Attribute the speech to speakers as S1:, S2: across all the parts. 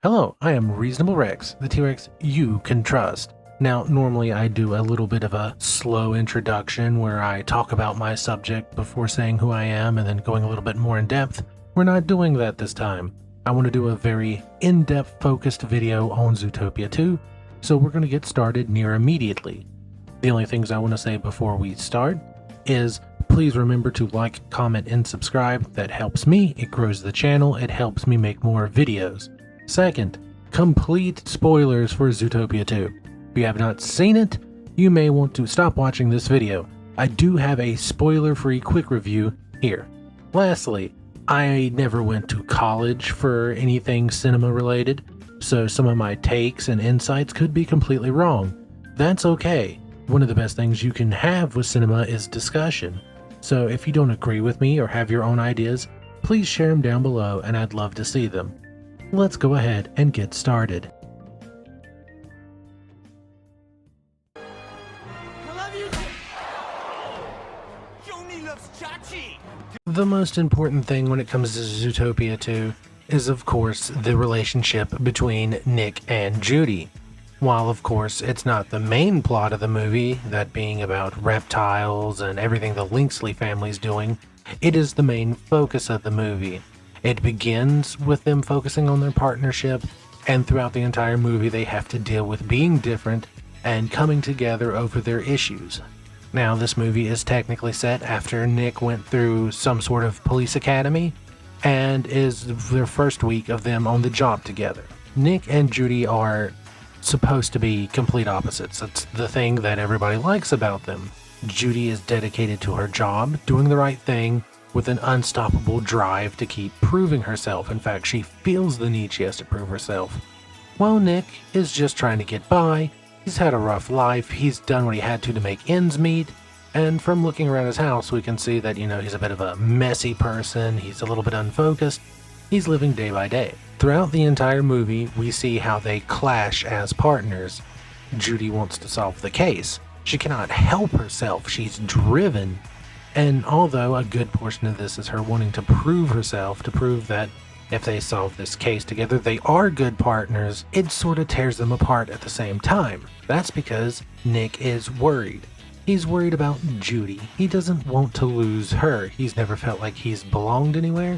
S1: Hello, I am Reasonable Rex, the T-Rex you can trust. Now, normally I do a little bit of a slow introduction where I talk about my subject before saying who I am and then going a little bit more in depth. We're not doing that this time. I want to do a very in-depth focused video on Zootopia 2, so we're going to get started near immediately. The only things I want to say before we start is please remember to like, comment, and subscribe. That helps me, it grows the channel, it helps me make more videos. Second, complete spoilers for Zootopia 2. If you have not seen it, you may want to stop watching this video. I do have a spoiler-free quick review here. Lastly, I never went to college for anything cinema related, so some of my takes and insights could be completely wrong. That's okay. One of the best things you can have with cinema is discussion. So if you don't agree with me or have your own ideas, please share them down below and I'd love to see them. Let's go ahead and get started. The most important thing when it comes to Zootopia 2 is, of course, the relationship between Nick and Judy. While, of course, it's not the main plot of the movie, that being about reptiles and everything the Lynxley family's doing, it is the main focus of the movie. It begins with them focusing on their partnership, and throughout the entire movie they have to deal with being different and coming together over their issues. Now, this movie is technically set after Nick went through some sort of police academy, and is their first week of them on the job together. Nick and Judy are supposed to be complete opposites. That's the thing that everybody likes about them. Judy is dedicated to her job, doing the right thing, with an unstoppable drive to keep proving herself. In fact, she feels the need she has to prove herself. While Nick is just trying to get by, he's had a rough life, he's done what he had to make ends meet, and from looking around his house we can see that, he's a bit of a messy person, he's a little bit unfocused, he's living day by day. Throughout the entire movie, we see how they clash as partners. Judy wants to solve the case. She cannot help herself, she's driven. And although a good portion of this is her wanting to prove herself, to prove that if they solve this case together, they are good partners, it sort of tears them apart at the same time. That's because Nick is worried. He's worried about Judy. He doesn't want to lose her. He's never felt like he's belonged anywhere,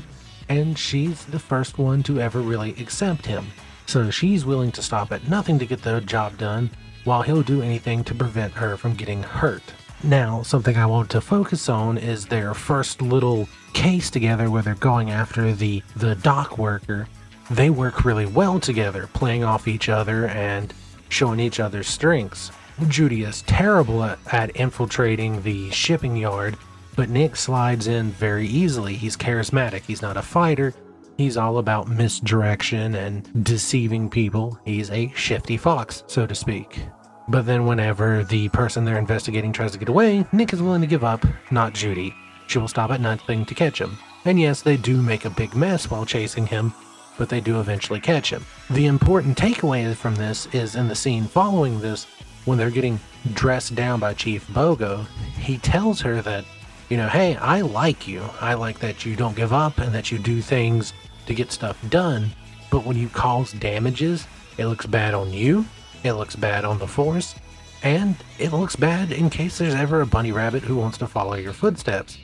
S1: and she's the first one to ever really accept him. So she's willing to stop at nothing to get the job done, while he'll do anything to prevent her from getting hurt. Now, something I want to focus on is their first little case together where they're going after the dock worker. They work really well together, playing off each other and showing each other's strengths. Judy is terrible at infiltrating the shipping yard, but Nick slides in very easily. He's charismatic, he's not a fighter, he's all about misdirection and deceiving people. He's a shifty fox, so to speak. But then whenever the person they're investigating tries to get away, Nick is willing to give up, not Judy. She will stop at nothing to catch him. And yes, they do make a big mess while chasing him, but they do eventually catch him. The important takeaway from this is in the scene following this, when they're getting dressed down by Chief Bogo, he tells her that, hey, I like you. I like that you don't give up and that you do things to get stuff done, but when you cause damages, it looks bad on you. It looks bad on the force, and it looks bad in case there's ever a bunny rabbit who wants to follow your footsteps.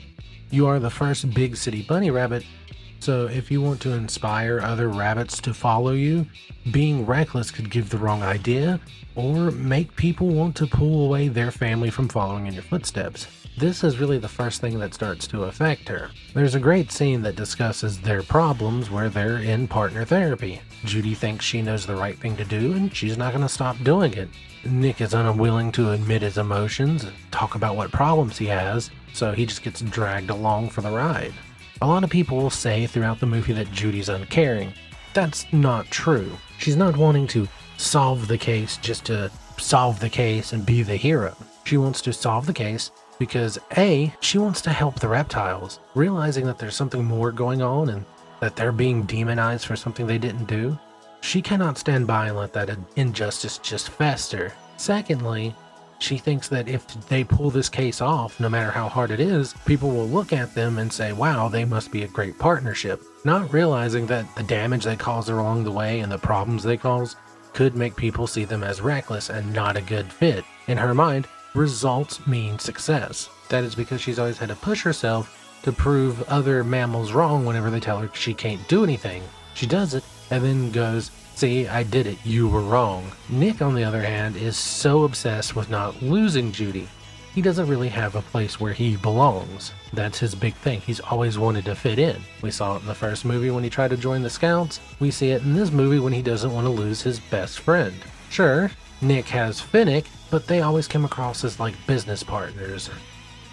S1: You are the first big city bunny rabbit, so if you want to inspire other rabbits to follow you, being reckless could give the wrong idea, or make people want to pull away their family from following in your footsteps. This is really the first thing that starts to affect her. There's a great scene that discusses their problems where they're in partner therapy. Judy thinks she knows the right thing to do and she's not going to stop doing it. Nick is unwilling to admit his emotions and talk about what problems he has, so he just gets dragged along for the ride. A lot of people will say throughout the movie that Judy's uncaring. That's not true. She's not wanting to solve the case just to solve the case and be the hero. She wants to solve the case because A, she wants to help the reptiles, realizing that there's something more going on and that they're being demonized for something they didn't do. She cannot stand by and let that injustice just fester. Secondly, she thinks that if they pull this case off, no matter how hard it is, people will look at them and say, wow, they must be a great partnership. Not realizing that the damage they cause along the way and the problems they cause could make people see them as reckless and not a good fit. In her mind, results mean success. That is because she's always had to push herself to prove other mammals wrong whenever they tell her she can't do anything. She does it and then goes, see, I did it, you were wrong. Nick, on the other hand, is so obsessed with not losing Judy. He doesn't really have a place where he belongs. That's his big thing. He's always wanted to fit in. We saw it in the first movie when he tried to join the Scouts. We see it in this movie when he doesn't want to lose his best friend. Sure, Nick has Finnick, but they always come across as like business partners.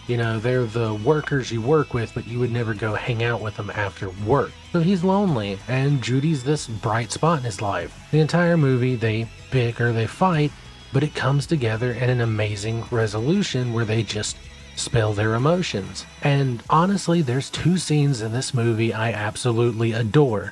S1: You know, they're the workers you work with, but you would never go hang out with them after work. So he's lonely, and Judy's this bright spot in his life. The entire movie, they bicker, they fight, but it comes together in an amazing resolution where they just spill their emotions. And honestly, there's two scenes in this movie I absolutely adore,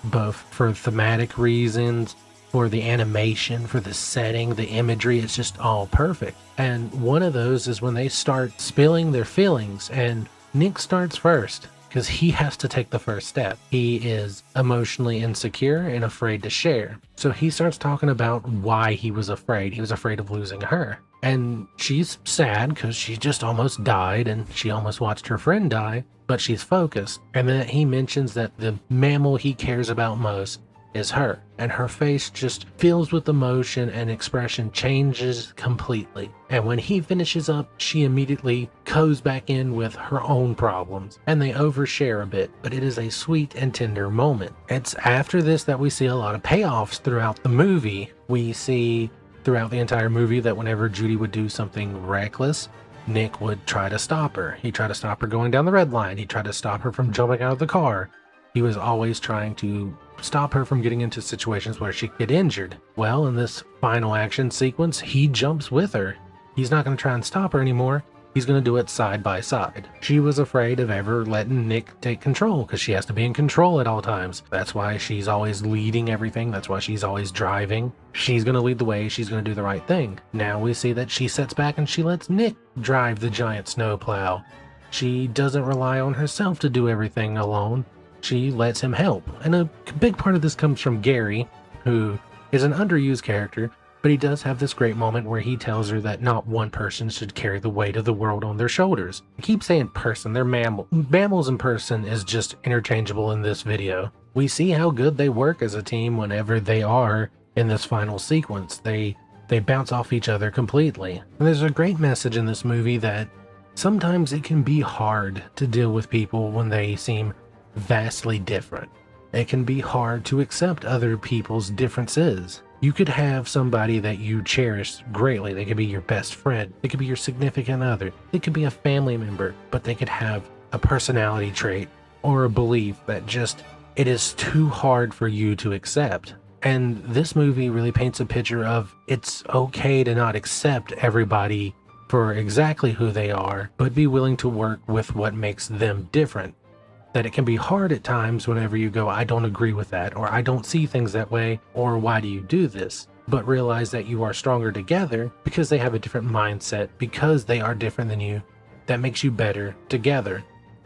S1: both for thematic reasons, for the animation, for the setting, the imagery. It's just all perfect. And one of those is when they start spilling their feelings, and Nick starts first because he has to take the first step. He is emotionally insecure and afraid to share. So he starts talking about why he was afraid. He was afraid of losing her. And she's sad because she just almost died and she almost watched her friend die, but she's focused. And then he mentions that the mammal he cares about most is her, and her face just fills with emotion and expression changes completely. And when he finishes up, she immediately goes back in with her own problems, and they overshare a bit, but it is a sweet and tender moment. It's after this that we see a lot of payoffs throughout the movie. We see throughout the entire movie that whenever Judy would do something reckless, Nick would try to stop her. He'd try to stop her going down the red line. He'd try to stop her from jumping out of the car. He was always trying to stop her from getting into situations where she could get injured. Well, in this final action sequence, he jumps with her. He's not going to try and stop her anymore. He's going to do it side by side. She was afraid of ever letting Nick take control because she has to be in control at all times. That's why she's always leading everything. That's why she's always driving. She's going to lead the way. She's going to do the right thing. Now we see that she sets back and she lets Nick drive the giant snowplow. She doesn't rely on herself to do everything alone. She lets him help. And a big part of this comes from Garry, who is an underused character, but he does have this great moment where he tells her that not one person should carry the weight of the world on their shoulders. I keep saying person, they're mammal. Mammals and person is just interchangeable in this video. We see how good they work as a team whenever they are in this final sequence. They bounce off each other completely. And there's a great message in this movie that sometimes it can be hard to deal with people when they seem vastly different. It can be hard to accept other people's differences. You could have somebody that you cherish greatly. They could be your best friend. They could be your significant other. They could be a family member, but they could have a personality trait or a belief that just, it is too hard for you to accept. And this movie really paints a picture of it's okay to not accept everybody for exactly who they are, but be willing to work with what makes them different. That it can be hard at times whenever you go, I don't agree with that, or I don't see things that way, or why do you do this? But realize that you are stronger together because they have a different mindset, because they are different than you. That makes you better together,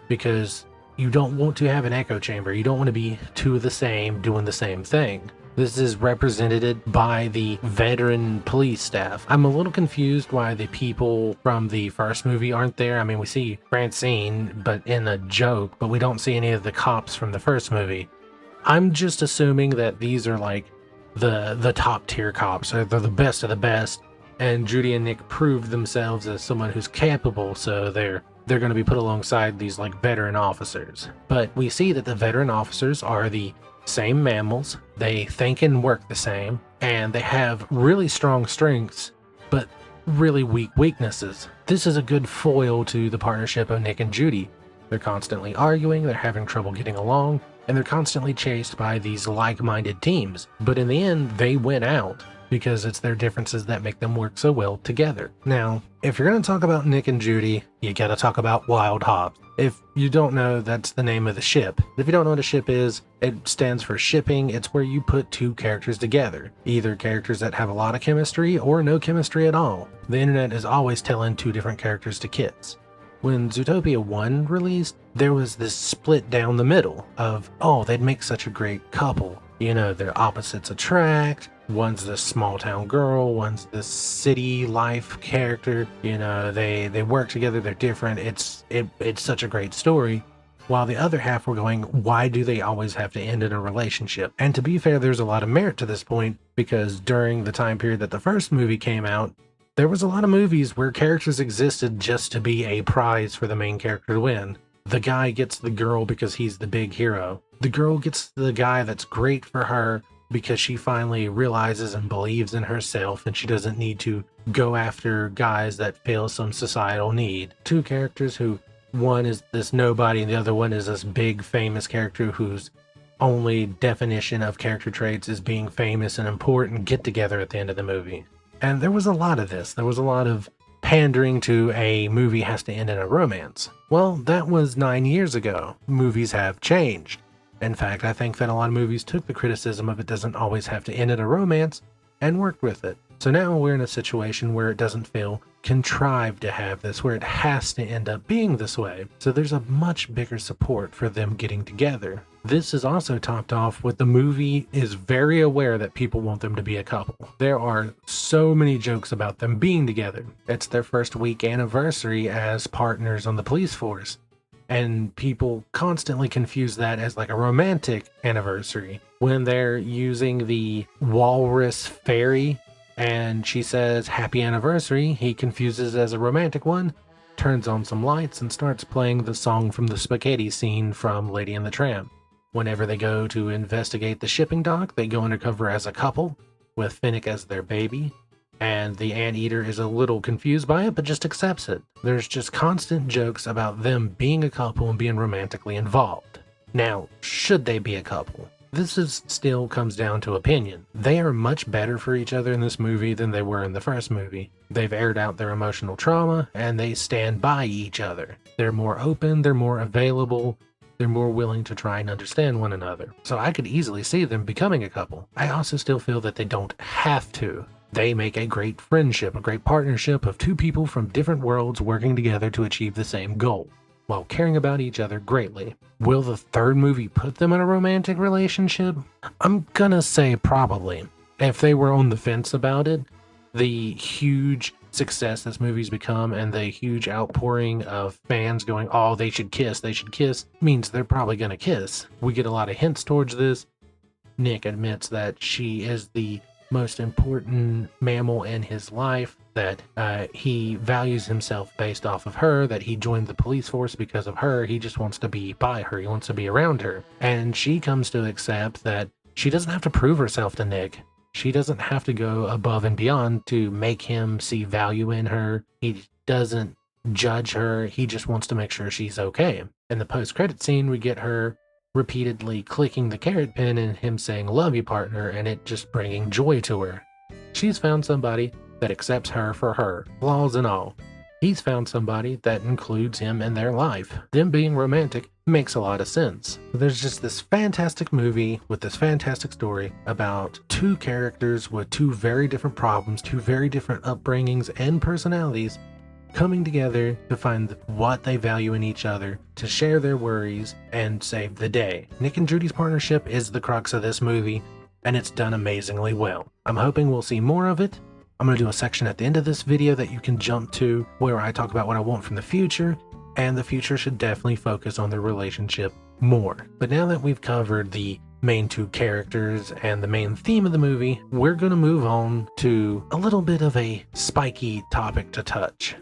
S1: because you don't want to have an echo chamber. You don't want to be two of the same doing the same thing. This is represented by the veteran police staff. I'm a little confused why the people from the first movie aren't there. I mean, we see Francine, but in a joke, but we don't see any of the cops from the first movie. I'm just assuming that these are like the top tier cops, or they're the best of the best, and Judy and Nick proved themselves as someone who's capable, so they're going to be put alongside these like veteran officers. But we see that the veteran officers are the same mammals, they think and work the same, and they have really strong strengths, but really weak weaknesses. This is a good foil to the partnership of Nick and Judy. They're constantly arguing, they're having trouble getting along, and they're constantly chased by these like-minded teams. But in the end, they win out because it's their differences that make them work so well together. Now, if you're going to talk about Nick and Judy, you got to talk about Wild Hops. If you don't know, that's the name of the ship. If you don't know what a ship is, it stands for shipping. It's where you put two characters together, either characters that have a lot of chemistry or no chemistry at all. The internet is always telling two different characters to kiss. When Zootopia 1 released, there was this split down the middle of, oh, they'd make such a great couple. You know, their opposites attract. One's this small town girl, one's this city life character. You know, they work together, they're different. It's such a great story. While the other half were going, why do they always have to end in a relationship? And to be fair, there's a lot of merit to this point, because during the time period that the first movie came out, there was a lot of movies where characters existed just to be a prize for the main character to win. The guy gets the girl because he's the big hero. The girl gets the guy that's great for her because she finally realizes and believes in herself and she doesn't need to go after guys that fill some societal need. Two characters who, one is this nobody and the other one is this big famous character whose only definition of character traits is being famous and important, get together at the end of the movie. And there was a lot of this. There was a lot of pandering to a movie has to end in a romance. Well, that was 9 years ago. Movies have changed. In fact, I think that a lot of movies took the criticism of it doesn't always have to end in a romance and worked with it. So now we're in a situation where it doesn't feel contrived to have this, where it has to end up being this way. So there's a much bigger support for them getting together. This is also topped off with the movie is very aware that people want them to be a couple. There are so many jokes about them being together. It's their first week anniversary as partners on the police force. And people constantly confuse that as like a romantic anniversary. When they're using the walrus fairy and she says happy anniversary, he confuses it as a romantic one, turns on some lights and starts playing the song from the spaghetti scene from Lady and the Tramp. Whenever they go to investigate the shipping dock, they go undercover as a couple with Finnick as their baby. And the anteater is a little confused by it, but just accepts it. There's just constant jokes about them being a couple and being romantically involved. Now, should they be a couple? This still comes down to opinion. They are much better for each other in this movie than they were in the first movie. They've aired out their emotional trauma, and they stand by each other. They're more open, they're more available, they're more willing to try and understand one another. So I could easily see them becoming a couple. I also still feel that they don't have to. They make a great friendship, a great partnership of two people from different worlds working together to achieve the same goal, while caring about each other greatly. Will the third movie put them in a romantic relationship? I'm gonna say probably. If they were on the fence about it, the huge success this movie's become and the huge outpouring of fans going, oh, they should kiss, means they're probably gonna kiss. We get a lot of hints towards this. Nick admits that she is the most important mammal in his life, that he values himself based off of her, that he joined the police force because of her. He just wants to be by her. He wants to be around her. And she comes to accept that she doesn't have to prove herself to Nick. She doesn't have to go above and beyond to make him see value in her. He doesn't judge her. He just wants to make sure she's okay. In the post-credit scene, we get her repeatedly clicking the carrot pin and him saying, love you, partner, and it just bringing joy to her. She's found somebody that accepts her for her, flaws and all. He's found somebody that includes him in their life. Them being romantic makes a lot of sense. There's just this fantastic movie with this fantastic story about two characters with two very different problems, two very different upbringings and personalities coming together to find what they value in each other, to share their worries, and save the day. Nick and Judy's partnership is the crux of this movie, and it's done amazingly well. I'm hoping we'll see more of it. I'm going to do a section at the end of this video that you can jump to where I talk about what I want from the future, and the future should definitely focus on their relationship more. But now that we've covered the main two characters and the main theme of the movie, we're going to move on to a little bit of a spiky topic to touch.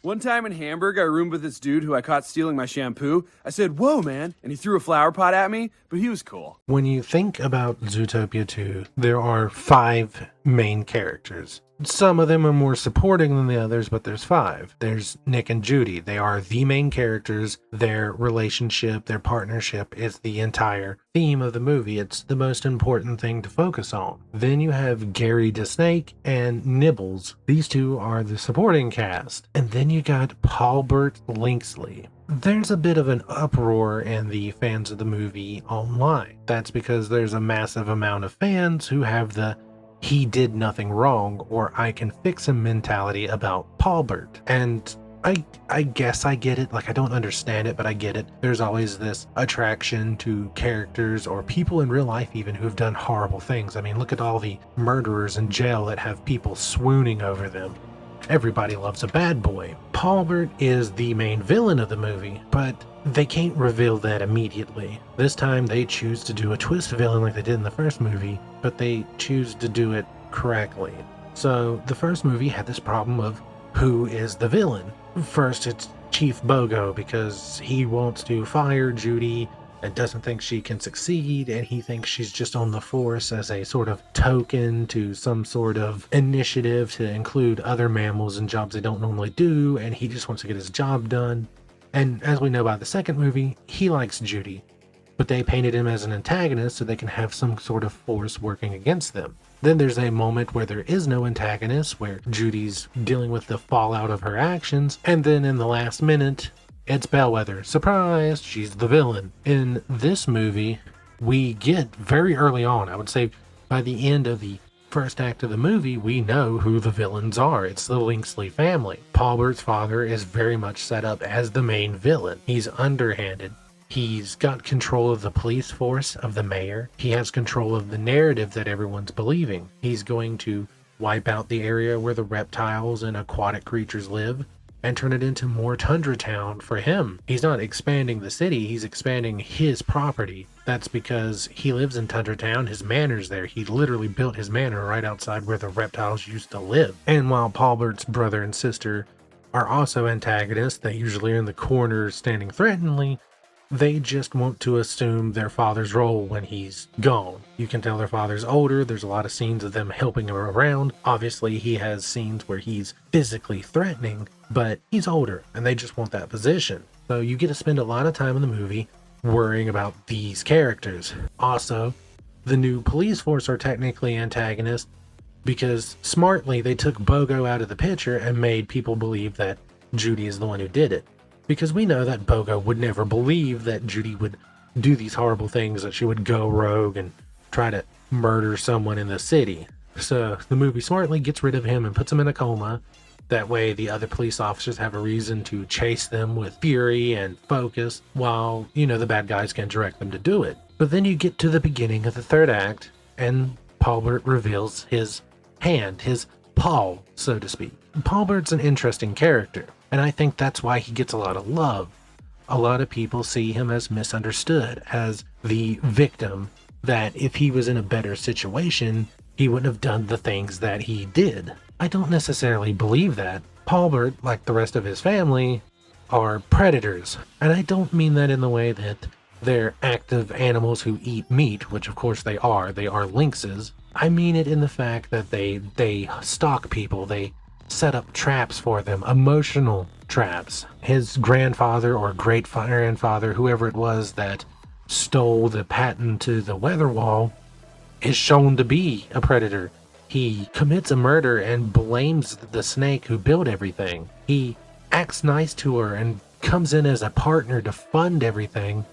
S2: One time in Hamburg, I roomed with this dude who I caught stealing my shampoo. I said, whoa, man, and he threw a flower pot at me, but he was cool.
S1: When you think about Zootopia 2, there are 5 main characters. Some of them are more supporting than the others, but there's 5. There's Nick and Judy. They are the main characters. Their relationship, their partnership is the entire theme of the movie. It's the most important thing to focus on. Then you have Garry the Snake and Nibbles. These two are the supporting cast. And then you got Pawbert Lynxley. There's a bit of an uproar in the fans of the movie online. That's because there's a massive amount of fans who have the "he did nothing wrong" or "I can fix him" mentality about Pawbert. And I guess I get it. Like, I don't understand it, but I get it. There's always this attraction to characters or people in real life even who have done horrible things. I mean, look at all the murderers in jail that have people swooning over them. Everybody loves a bad boy. Pawbert is the main villain of the movie, but they can't reveal that immediately. This time they choose to do a twist villain like they did in the first movie, but they choose to do it correctly. So the first movie had this problem of who is the villain. First it's Chief Bogo, because he wants to fire Judy and doesn't think she can succeed, and he thinks she's just on the force as a sort of token to some sort of initiative to include other mammals in jobs they don't normally do, and he just wants to get his job done. And as we know by the second movie, he likes Judy, but they painted him as an antagonist so they can have some sort of force working against them. Then there's a moment where there is no antagonist, where Judy's dealing with the fallout of her actions, and then in the last minute, it's Bellwether. Surprise! She's the villain. In this movie, we get very early on, I would say by the end of the first act of the movie, we know who the villains are. It's the Lynxley family. Pawbert's father is very much set up as the main villain. He's underhanded. He's got control of the police force, of the mayor. He has control of the narrative that everyone's believing. He's going to wipe out the area where the reptiles and aquatic creatures live and turn it into more Tundra Town for him. He's not expanding the city, he's expanding his property. That's because he lives in Tundra Town, his manor's there. He literally built his manor right outside where the reptiles used to live. And while Pawbert's brother and sister are also antagonists, they usually are in the corner standing threateningly, they just want to assume their father's role when he's gone. You can tell their father's older. There's a lot of scenes of them helping him around. Obviously, he has scenes where he's physically threatening, but he's older and they just want that position. So you get to spend a lot of time in the movie worrying about these characters. Also, the new police force are technically antagonists because smartly they took Bogo out of the picture and made people believe that Judy is the one who did it. Because we know that Bogo would never believe that Judy would do these horrible things, that she would go rogue and try to murder someone in the city. So the movie smartly gets rid of him and puts him in a coma. That way the other police officers have a reason to chase them with fury and focus, while, you know, the bad guys can direct them to do it. But then you get to the beginning of the third act, and Pawbert reveals his hand, his paw, so to speak. Pawbert's an interesting character, and I think that's why he gets a lot of love. A lot of people see him as misunderstood, as the victim, that if he was in a better situation, he wouldn't have done the things that he did. I don't necessarily believe that. Pawbert, like the rest of his family, are predators. And I don't mean that in the way that they're active animals who eat meat, which of course they are lynxes. I mean it in the fact that they stalk people, they set up traps for them, emotional traps. His grandfather or great-grandfather, whoever it was that stole the patent to the weather wall, is shown to be a predator. He commits a murder and blames the snake who built everything. He acts nice to her and comes in as a partner to fund everything.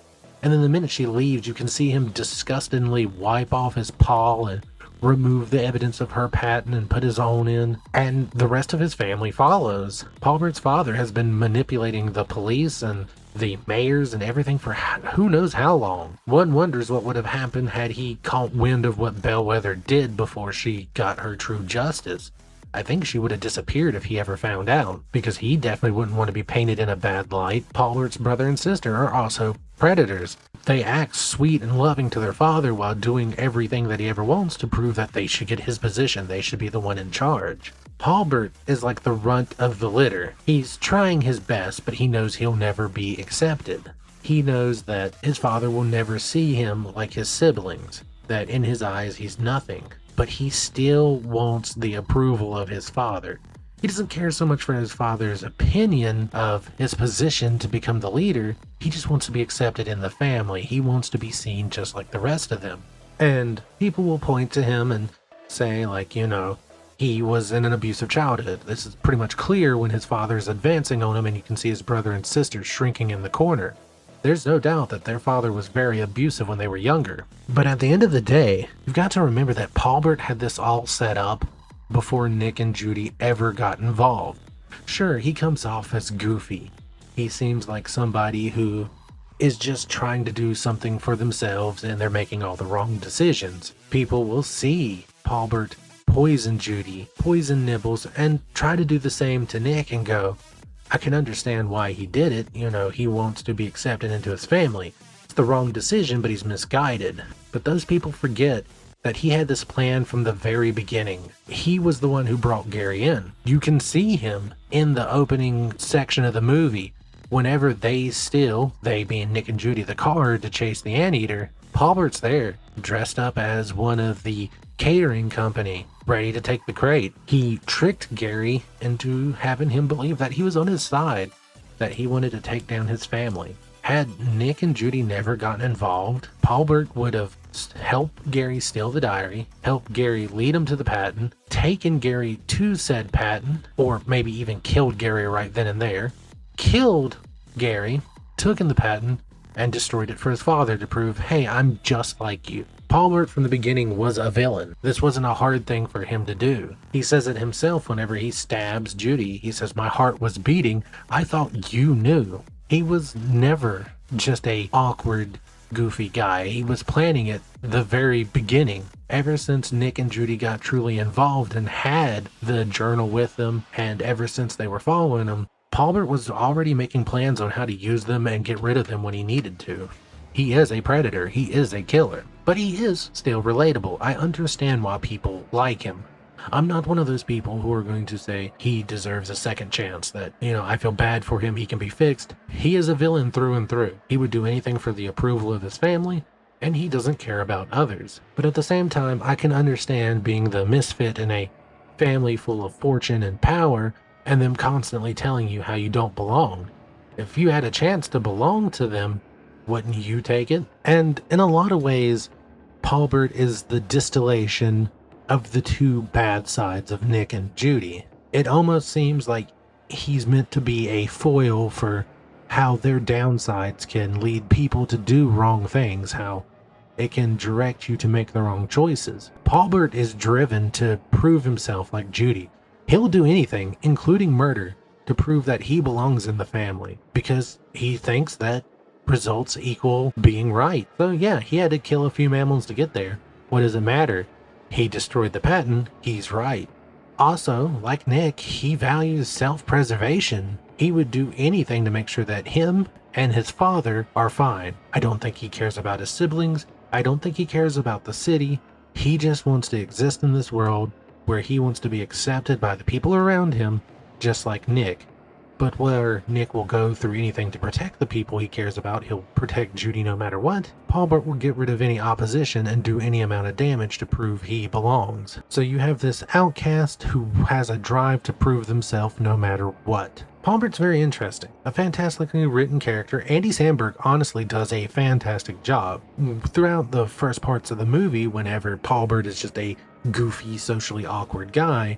S1: And then the minute she leaves, you can see him disgustingly wipe off his paw and remove the evidence of her patent and put his own in, and the rest of his family follows. Pawbert's father has been manipulating the police and the mayors and everything for who knows how long. One wonders what would have happened had he caught wind of what Bellwether did before she got her true justice. I think she would have disappeared if he ever found out, because he definitely wouldn't want to be painted in a bad light. Pawbert's brother and sister are also predators. They act sweet and loving to their father while doing everything that he ever wants to prove that they should get his position, they should be the one in charge. Pawbert is like the runt of the litter. He's trying his best, but he knows he'll never be accepted. He knows that his father will never see him like his siblings, that in his eyes he's nothing. but he still wants the approval of his father. He doesn't care so much for his father's opinion of his position to become the leader. He just wants to be accepted in the family. He wants to be seen just like the rest of them. And people will point to him and say, like, he was in an abusive childhood. This is pretty much clear when his father is advancing on him and you can see his brother and sister shrinking in the corner. There's no doubt that their father was very abusive when they were younger. But at the end of the day, you've got to remember that Pawbert had this all set up before Nick and Judy ever got involved. Sure, he comes off as goofy. He seems like somebody who is just trying to do something for themselves and they're making all the wrong decisions. People will see Pawbert poison Judy, poison Nibbles, and try to do the same to Nick and go, I can understand why he did it. He wants to be accepted into his family. It's the wrong decision, but he's misguided. But those people forget that he had this plan from the very beginning. He was the one who brought Garry in. You can see him in the opening section of the movie. Whenever they being Nick and Judy, the car to chase the anteater, Pawbert's there, dressed up as one of the catering company, ready to take the crate. He tricked Garry into having him believe that he was on his side, that he wanted to take down his family. Had Nick and Judy never gotten involved, Pawbert would have helped Garry steal the diary, helped Garry lead him to the patent, taken Garry to said patent, or maybe even killed Garry right then and there, killed Garry, took in the patent, and destroyed it for his father to prove, hey, I'm just like you. Pawbert from the beginning was a villain. This wasn't a hard thing for him to do. He says it himself whenever he stabs Judy. He says, my heart was beating. I thought you knew. He was never just a awkward, goofy guy. He was planning it the very beginning. Ever since Nick and Judy got truly involved and had the journal with them, and ever since they were following him, Pawbert was already making plans on how to use them and get rid of them when he needed to. He is a predator. He is a killer. But he is still relatable. I understand why people like him. I'm not one of those people who are going to say he deserves a second chance, that, I feel bad for him, he can be fixed. He is a villain through and through. He would do anything for the approval of his family, and he doesn't care about others. But at the same time, I can understand being the misfit in a family full of fortune and power, and them constantly telling you how you don't belong. If you had a chance to belong to them, wouldn't you take it? And in a lot of ways, Pawbert is the distillation of the two bad sides of Nick and Judy. It almost seems like he's meant to be a foil for how their downsides can lead people to do wrong things, how it can direct you to make the wrong choices. Pawbert is driven to prove himself like Judy. He'll do anything, including murder, to prove that he belongs in the family, because he thinks that results equal being right. So yeah, he had to kill a few mammals to get there. What does it matter? He destroyed the patent, he's right. Also, like Nick, he values self-preservation. He would do anything to make sure that him and his father are fine. I don't think he cares about his siblings. I don't think he cares about the city. He just wants to exist in this world where he wants to be accepted by the people around him, just like Nick. But where Nick will go through anything to protect the people he cares about, he'll protect Judy no matter what, Pawbert will get rid of any opposition and do any amount of damage to prove he belongs. So you have this outcast who has a drive to prove themselves no matter what. Pawbert's very interesting, a fantastically written character. Andy Samberg honestly does a fantastic job. Throughout the first parts of the movie, whenever Pawbert is just a goofy, socially awkward guy,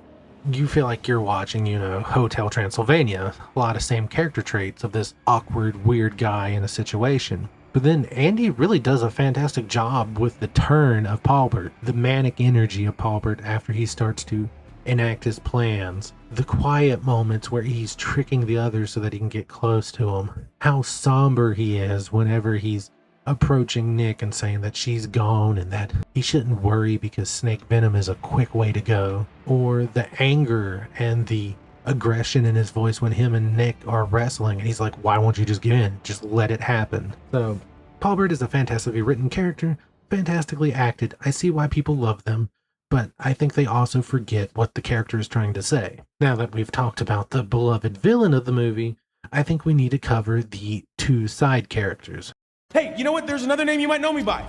S1: you feel like you're watching, Hotel Transylvania. A lot of same character traits of this awkward, weird guy in a situation. But then Andy really does a fantastic job with the turn of Pawbert, the manic energy of Pawbert after he starts to enact his plans, the quiet moments where he's tricking the others so that he can get close to him, how somber he is whenever he's approaching Nick and saying that she's gone and that he shouldn't worry because snake venom is a quick way to go, or the anger and the aggression in his voice when him and Nick are wrestling and he's like, why won't you just give in? Just let it happen. So Pawbert is a fantastically written character, fantastically acted. I see why people love them, but I think they also forget what the character is trying to say. Now that we've talked about the beloved villain of the movie, I think we need to cover the two side characters.
S2: Hey, you know what? There's another name you might know me by.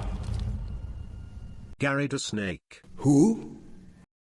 S3: Garry the Snake.
S4: Who?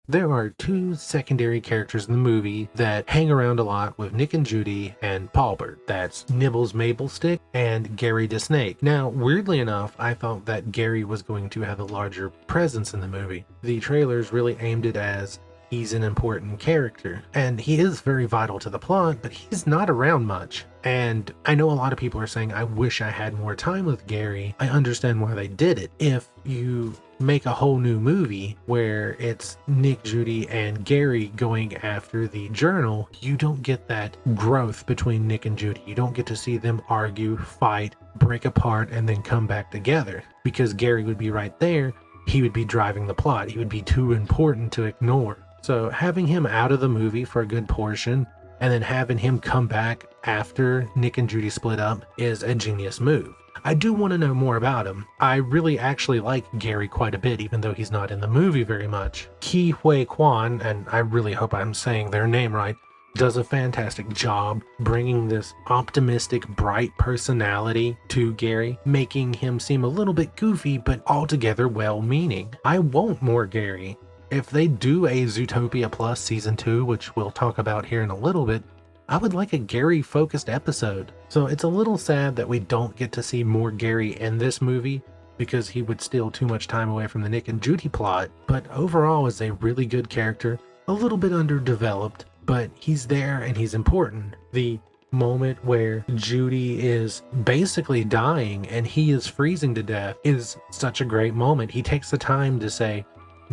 S1: There are two secondary characters in the movie that hang around a lot with Nick and Judy and Pawbert. That's Nibbles Maplestick and Garry the Snake. Now, weirdly enough, I thought that Garry was going to have a larger presence in the movie. The trailers really aimed it as he's an important character, and he is very vital to the plot, but he's not around much. And I know a lot of people are saying, I wish I had more time with Garry. I understand why they did it. If you make a whole new movie where it's Nick, Judy, and Garry going after the journal, you don't get that growth between Nick and Judy. You don't get to see them argue, fight, break apart, and then come back together. Because Garry would be right there, he would be driving the plot. He would be too important to ignore. So having him out of the movie for a good portion, and then having him come back after Nick and Judy split up, is a genius move. I do want to know more about him. I really actually like Garry quite a bit, even though he's not in the movie very much. Ke Huy Quan, and I really hope I'm saying their name right, does a fantastic job bringing this optimistic, bright personality to Garry, making him seem a little bit goofy, but altogether well-meaning. I want more Garry. If they do a Zootopia Plus Season 2, which we'll talk about here in a little bit, I would like a Garry-focused episode. So it's a little sad that we don't get to see more Garry in this movie, because he would steal too much time away from the Nick and Judy plot, but overall is a really good character, a little bit underdeveloped, but he's there and he's important. The moment where Judy is basically dying and he is freezing to death is such a great moment. He takes the time to say,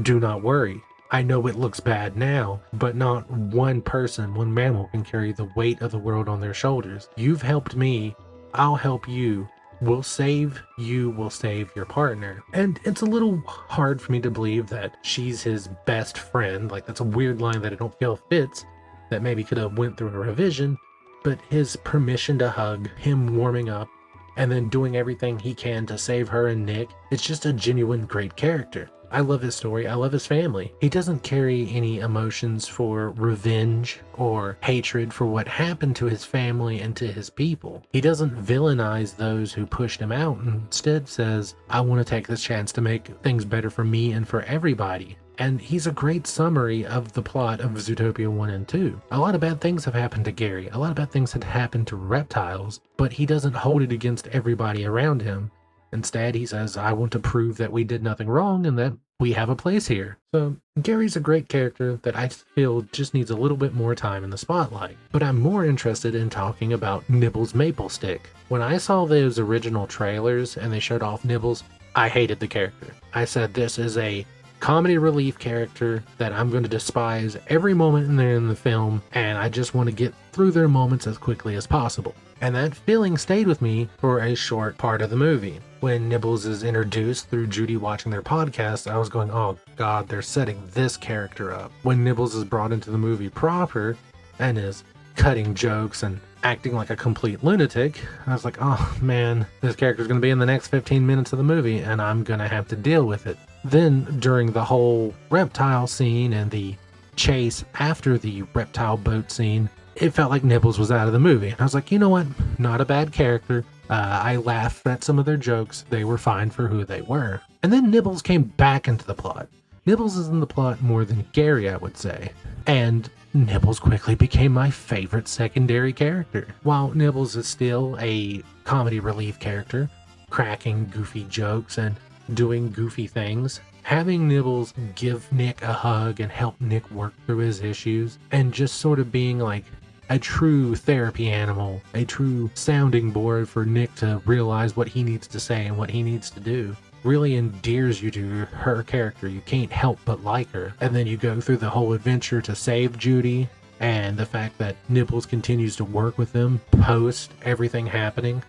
S1: "Do not worry. I know it looks bad now, but not one person, one mammal can carry the weight of the world on their shoulders. You've helped me. I'll help you. We'll save you. We'll save your partner." And it's a little hard for me to believe that she's his best friend. Like, that's a weird line that I don't feel fits, that maybe could have went through a revision, but his permission to hug, him warming up, and then doing everything he can to save her and Nick, it's just a genuine great character. I love his story. I love his family. He doesn't carry any emotions for revenge or hatred for what happened to his family and to his people. He doesn't villainize those who pushed him out, and instead says, I want to take this chance to make things better for me and for everybody. And he's a great summary of the plot of Zootopia 1 and 2. A lot of bad things have happened to Garry. A lot of bad things had happened to reptiles, but he doesn't hold it against everybody around him. Instead, he says, I want to prove that we did nothing wrong and that we have a place here. So Garry's a great character that I feel just needs a little bit more time in the spotlight. But I'm more interested in talking about Nibbles Maplestick. When I saw those original trailers and they showed off Nibbles, I hated the character. I said, this is a comedy relief character that I'm going to despise every moment they're in the film, and I just want to get through their moments as quickly as possible. And that feeling stayed with me for a short part of the movie. When Nibbles is introduced through Judy watching their podcast, I was going, oh god, they're setting this character up. When Nibbles is brought into the movie proper and is cutting jokes and acting like a complete lunatic, I was like, oh man, this character's going to be in the next 15 minutes of the movie and I'm going to have to deal with it. Then during the whole reptile scene and the chase after the reptile boat scene, it felt like Nibbles was out of the movie. And I was like, you know what? Not a bad character. I laughed at some of their jokes. They were fine for who they were. And then Nibbles came back into the plot. Nibbles is in the plot more than Garry, I would say. And Nibbles quickly became my favorite secondary character. While Nibbles is still a comedy relief character, cracking goofy jokes and doing goofy things, having Nibbles give Nick a hug and help Nick work through his issues, and just sort of being like a true therapy animal, a true sounding board for Nick to realize what he needs to say and what he needs to do, really endears you to her character. You can't help but like her. And then you go through the whole adventure to save Judy, and the fact that Nibbles continues to work with them post everything happening.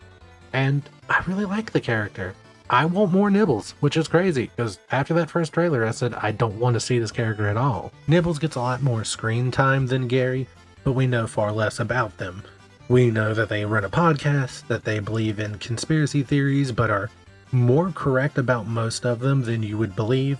S1: And I really like the character. I want more Nibbles, which is crazy, because after that first trailer, I said I don't want to see this character at all. Nibbles gets a lot more screen time than Garry, but we know far less about them. We know that they run a podcast, that they believe in conspiracy theories, but are more correct about most of them than you would believe,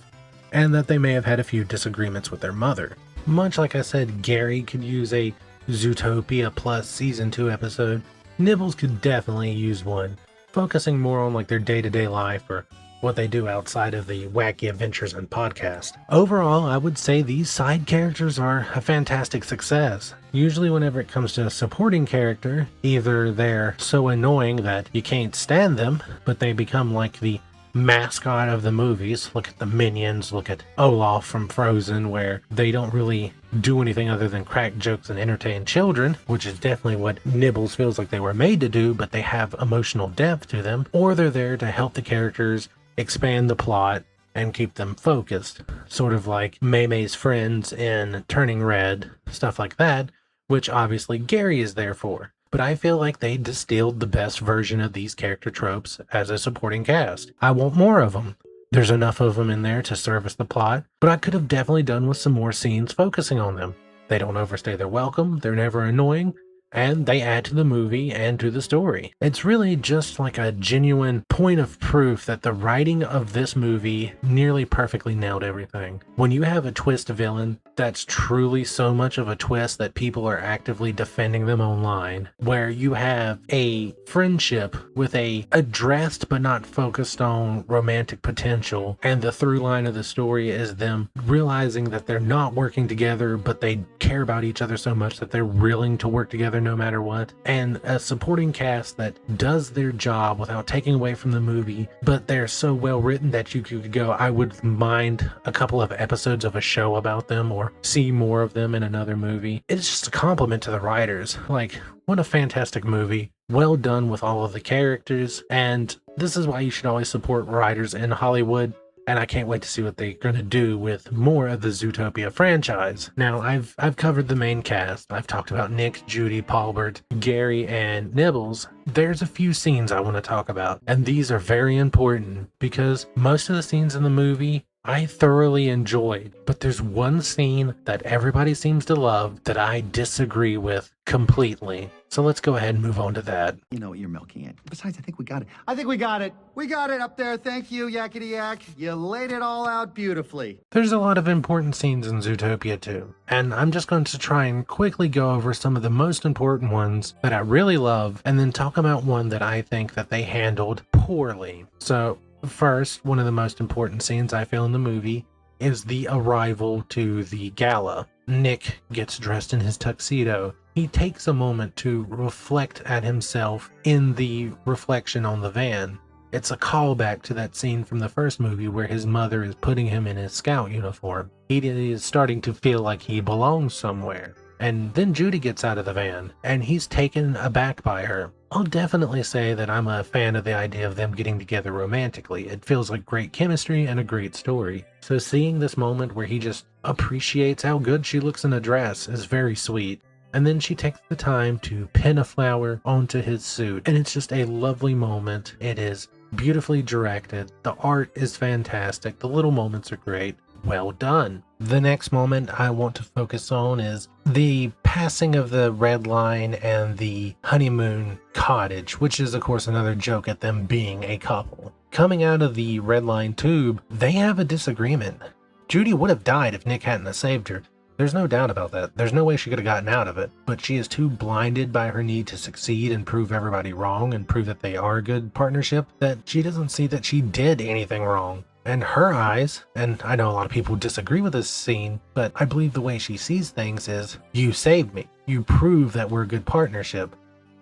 S1: and that they may have had a few disagreements with their mother. Much like I said, Garry could use a Zootopia Plus Season 2 episode, Nibbles could definitely use one, focusing more on like their day-to-day life or what they do outside of the wacky adventures and podcast. Overall, I would say these side characters are a fantastic success. Usually whenever it comes to a supporting character, either they're so annoying that you can't stand them, but they become like the mascot of the movies. Look at the Minions, look at Olaf from Frozen, where they don't really do anything other than crack jokes and entertain children, which is definitely what Nibbles feels like they were made to do, but they have emotional depth to them. Or they're there to help the characters expand the plot and keep them focused, sort of like May's friends in Turning Red, stuff like that, which obviously Garry is there for. But I feel like they distilled the best version of these character tropes as a supporting cast. I want more of them. There's enough of them in there to service the plot, but I could have definitely done with some more scenes focusing on them. They don't overstay their welcome, they're never annoying, and they add to the movie and to the story. It's really just like a genuine point of proof that the writing of this movie nearly perfectly nailed everything. When you have a twist villain that's truly so much of a twist that people are actively defending them online, where you have a friendship with a addressed but not focused on romantic potential, and the through line of the story is them realizing that they're not working together, but they care about each other so much that they're willing to work together no matter what, and a supporting cast that does their job without taking away from the movie, but they're so well written that you could go, I would mind a couple of episodes of a show about them or see more of them in another movie. It's just a compliment to the writers. Like, what a fantastic movie. Well done with all of the characters, and this is why you should always support writers in Hollywood. And I can't wait to see what they're going to do with more of the Zootopia franchise. Now, I've covered the main cast. I've talked about Nick, Judy, Pawbert, Garry, and Nibbles. There's a few scenes I want to talk about, and these are very important because most of the scenes in the movie I thoroughly enjoyed, but there's one scene that everybody seems to love that I disagree with completely. So let's go ahead and move on to that.
S3: You know what you're milking it. Besides, I think we got it. I think we got it. We got it up there. Thank you, Yakety Yak. You laid it all out beautifully.
S1: There's a lot of important scenes in Zootopia too, and I'm just going to try and quickly go over some of the most important ones that I really love, and then talk about one that I think that they handled poorly. So first, one of the most important scenes I feel in the movie is the arrival to the gala. Nick gets dressed in his tuxedo. He takes a moment to reflect at himself in the reflection on the van. It's a callback to that scene from the first movie where his mother is putting him in his scout uniform. He is starting to feel like he belongs somewhere. And then Judy gets out of the van, and he's taken aback by her. I'll definitely say that I'm a fan of the idea of them getting together romantically. It feels like great chemistry and a great story. So seeing this moment where he just appreciates how good she looks in a dress is very sweet. And then she takes the time to pin a flower onto his suit, and it's just a lovely moment. It is beautifully directed. The art is fantastic. The little moments are great. Well done. The next moment I want to focus on is the passing of the red line and the honeymoon cottage, which is of course another joke at them being a couple. Coming out of the red line tube, they have a disagreement. Judy would have died if Nick hadn't saved her. There's no doubt about that. There's no way she could have gotten out of it, but she is too blinded by her need to succeed and prove everybody wrong and prove that they are a good partnership that she doesn't see that she did anything wrong. In her eyes, and I know a lot of people disagree with this scene, but I believe the way she sees things is, you saved me. You prove that we're a good partnership.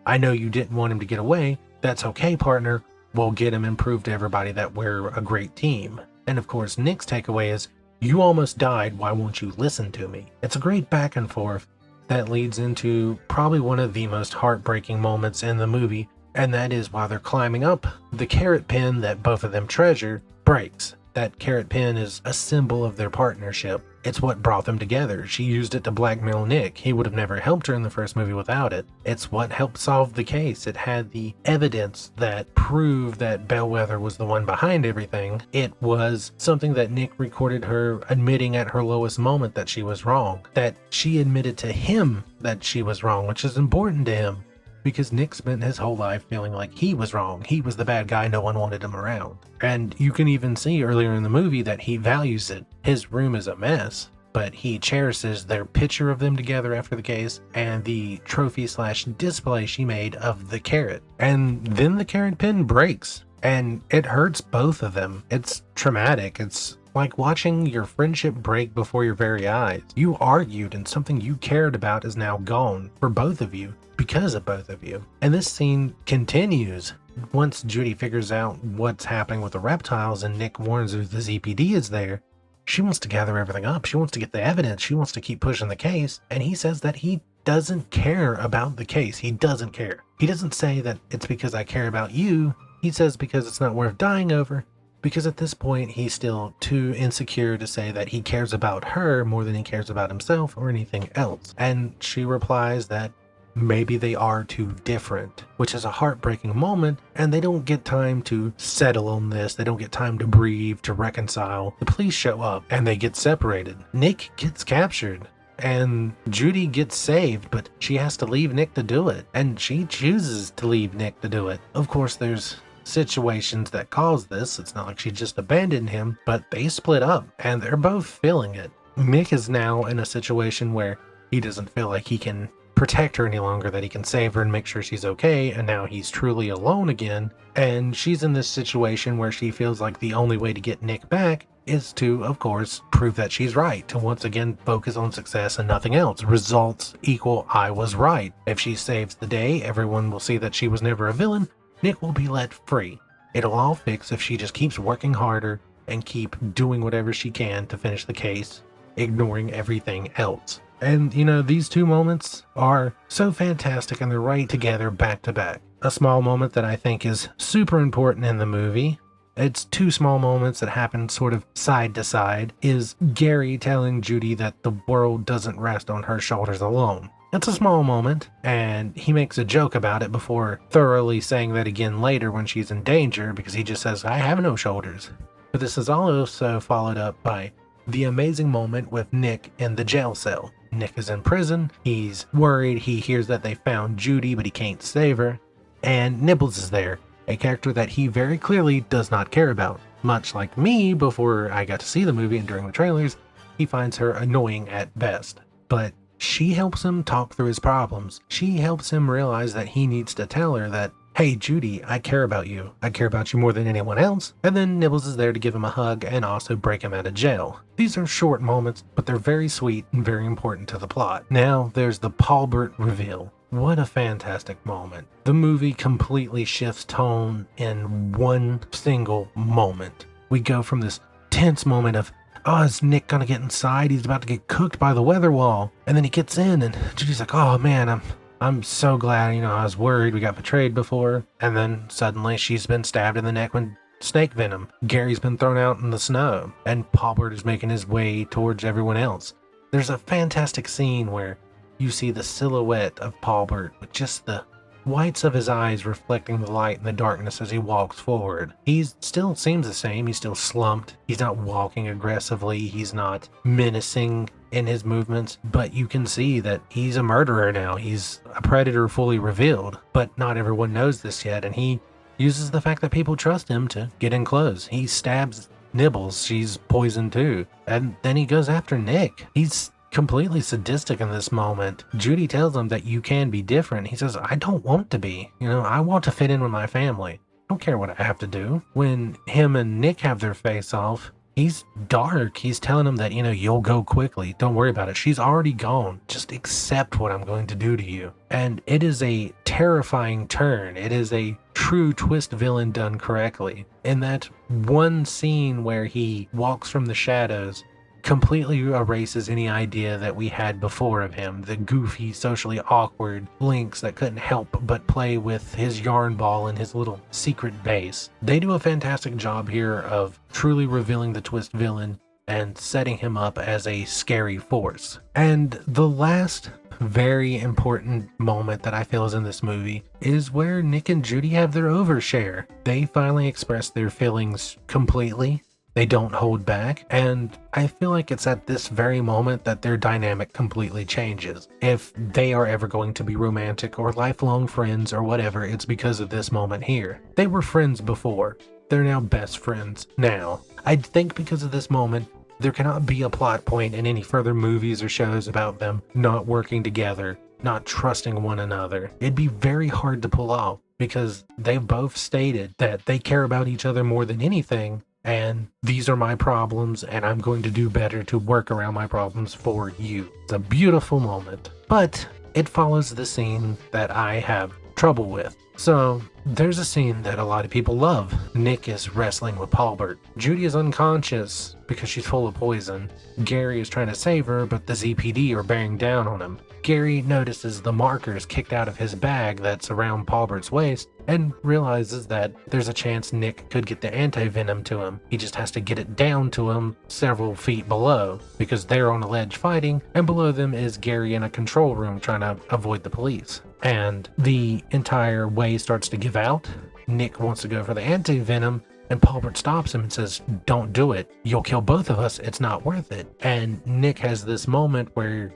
S1: I know you didn't want him to get away. That's okay, partner. We'll get him and prove to everybody that we're a great team. And of course, Nick's takeaway is, you almost died, why won't you listen to me? It's a great back and forth that leads into probably one of the most heartbreaking moments in the movie, and that is while they're climbing up, the carrot pin that both of them treasure breaks. That carrot pin is a symbol of their partnership. It's what brought them together. She used it to blackmail Nick. He would have never helped her in the first movie without it. It's what helped solve the case. It had the evidence that proved that Bellwether was the one behind everything. It was something that Nick recorded her admitting at her lowest moment that she was wrong. That she admitted to him that she was wrong, which is important to him. Because Nick spent his whole life feeling like he was wrong. He was the bad guy, no one wanted him around. And you can even see earlier in the movie that he values it. His room is a mess, but he cherishes their picture of them together after the case and the trophy/display she made of the carrot. And then the carrot pin breaks. And it hurts both of them. It's traumatic. It's like watching your friendship break before your very eyes. You argued and something you cared about is now gone for both of you because of both of you. And this scene continues. Once Judy figures out what's happening with the reptiles and Nick warns her the ZPD is there, she wants to gather everything up. She wants to get the evidence. She wants to keep pushing the case. And he says that he doesn't care about the case. He doesn't care. He doesn't say that it's because I care about you. He says because it's not worth dying over. Because at this point, he's still too insecure to say that he cares about her more than he cares about himself or anything else. And she replies that maybe they are too different, which is a heartbreaking moment, and they don't get time to settle on this. They don't get time to breathe, to reconcile. The police show up and they get separated. Nick gets captured and Judy gets saved, but she has to leave Nick to do it, and she chooses to leave Nick to do it. Of course, there's situations that cause this. It's not like she just abandoned him, but they split up and they're both feeling it. Nick is now in a situation where he doesn't feel like he can protect her any longer, that he can save her and make sure she's okay, and now he's truly alone again. And she's in this situation where she feels like the only way to get Nick back is to, of course, prove that she's right, to once again focus on success and nothing else. Results equal I was right. If she saves the day, everyone will see that she was never a villain. Nick will be let free. It'll all fix if she just keeps working harder and keep doing whatever she can to finish the case, ignoring everything else. And, you know, these two moments are so fantastic and they're right together back to back. A small moment that I think is super important in the movie, it's two small moments that happen sort of side to side, is Garry telling Judy that the world doesn't rest on her shoulders alone. It's a small moment, and he makes a joke about it before thoroughly saying that again later when she's in danger, because he just says, I have no shoulders. But this is also followed up by the amazing moment with Nick in the jail cell. Nick is in prison, he's worried, he hears that they found Judy, but he can't save her, and Nibbles is there, a character that he very clearly does not care about. Much like me before I got to see the movie and during the trailers, he finds her annoying at best. But she helps him talk through his problems. She helps him realize that he needs to tell her that, hey Judy, I care about you. I care about you more than anyone else. And then Nibbles is there to give him a hug and also break him out of jail. These are short moments, but they're very sweet and very important to the plot. Now there's the Pawbert reveal. What a fantastic moment. The movie completely shifts tone in one single moment. We go from this tense moment of, oh, is Nick gonna get inside? He's about to get cooked by the weather wall. And then he gets in and Judy's like, oh man, I'm so glad, I was worried we got betrayed before. And then suddenly she's been stabbed in the neck with snake venom. Gary's been thrown out in the snow and Pawbert is making his way towards everyone else. There's a fantastic scene where you see the silhouette of Pawbert with just the whites of his eyes reflecting the light in the darkness as he walks forward. He still seems the same. He's still slumped. He's not walking aggressively. He's not menacing in his movements, but you can see that he's a murderer now. He's a predator fully revealed, but not everyone knows this yet, and he uses the fact that people trust him to get in close. He stabs Nibbles. She's poisoned too. And then he goes after Nick. He's completely sadistic in this moment. Judy tells him that you can be different. He says, I don't want to be. I want to fit in with my family. I don't care what I have to do. When him and Nick have their face off, he's dark. He's telling him that, you'll go quickly. Don't worry about it. She's already gone. Just accept what I'm going to do to you. And it is a terrifying turn. It is a true twist villain done correctly. In that one scene where he walks from the shadows, completely erases any idea that we had before of him, the goofy, socially awkward Lynx that couldn't help but play with his yarn ball in his little secret base. They do a fantastic job here of truly revealing the twist villain and setting him up as a scary force. And the last very important moment that I feel is in this movie is where Nick and Judy have their overshare. They finally express their feelings completely. They don't hold back, and I feel like it's at this very moment that their dynamic completely changes. If they are ever going to be romantic or lifelong friends or whatever, it's because of this moment here. They were friends before. They're now best friends now. I think because of this moment, there cannot be a plot point in any further movies or shows about them not working together, not trusting one another. It'd be very hard to pull off. because they've both stated that they care about each other more than anything, and these are my problems, and I'm going to do better to work around my problems for you. It's a beautiful moment, but it follows the scene that I have trouble with. So there's a scene that a lot of people love. Nick is wrestling with Pawbert. Judy is unconscious because she's full of poison. Garry is trying to save her, but the ZPD are bearing down on him. Garry notices the markers kicked out of his bag that's around Pawbert's waist and realizes that there's a chance Nick could get the anti-venom to him. He just has to get it down to him several feet below because they're on a ledge fighting, and below them is Garry in a control room trying to avoid the police. And the entire way starts to give out. Nick wants to go for the anti-venom, and Pawbert stops him and says, "Don't do it. You'll kill both of us. It's not worth it." And Nick has this moment where,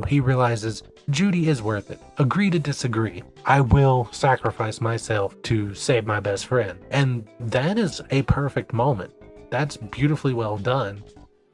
S1: he realizes Judy is worth it. Agree to disagree. I will sacrifice myself to save my best friend. And that is a perfect moment. That's beautifully well done.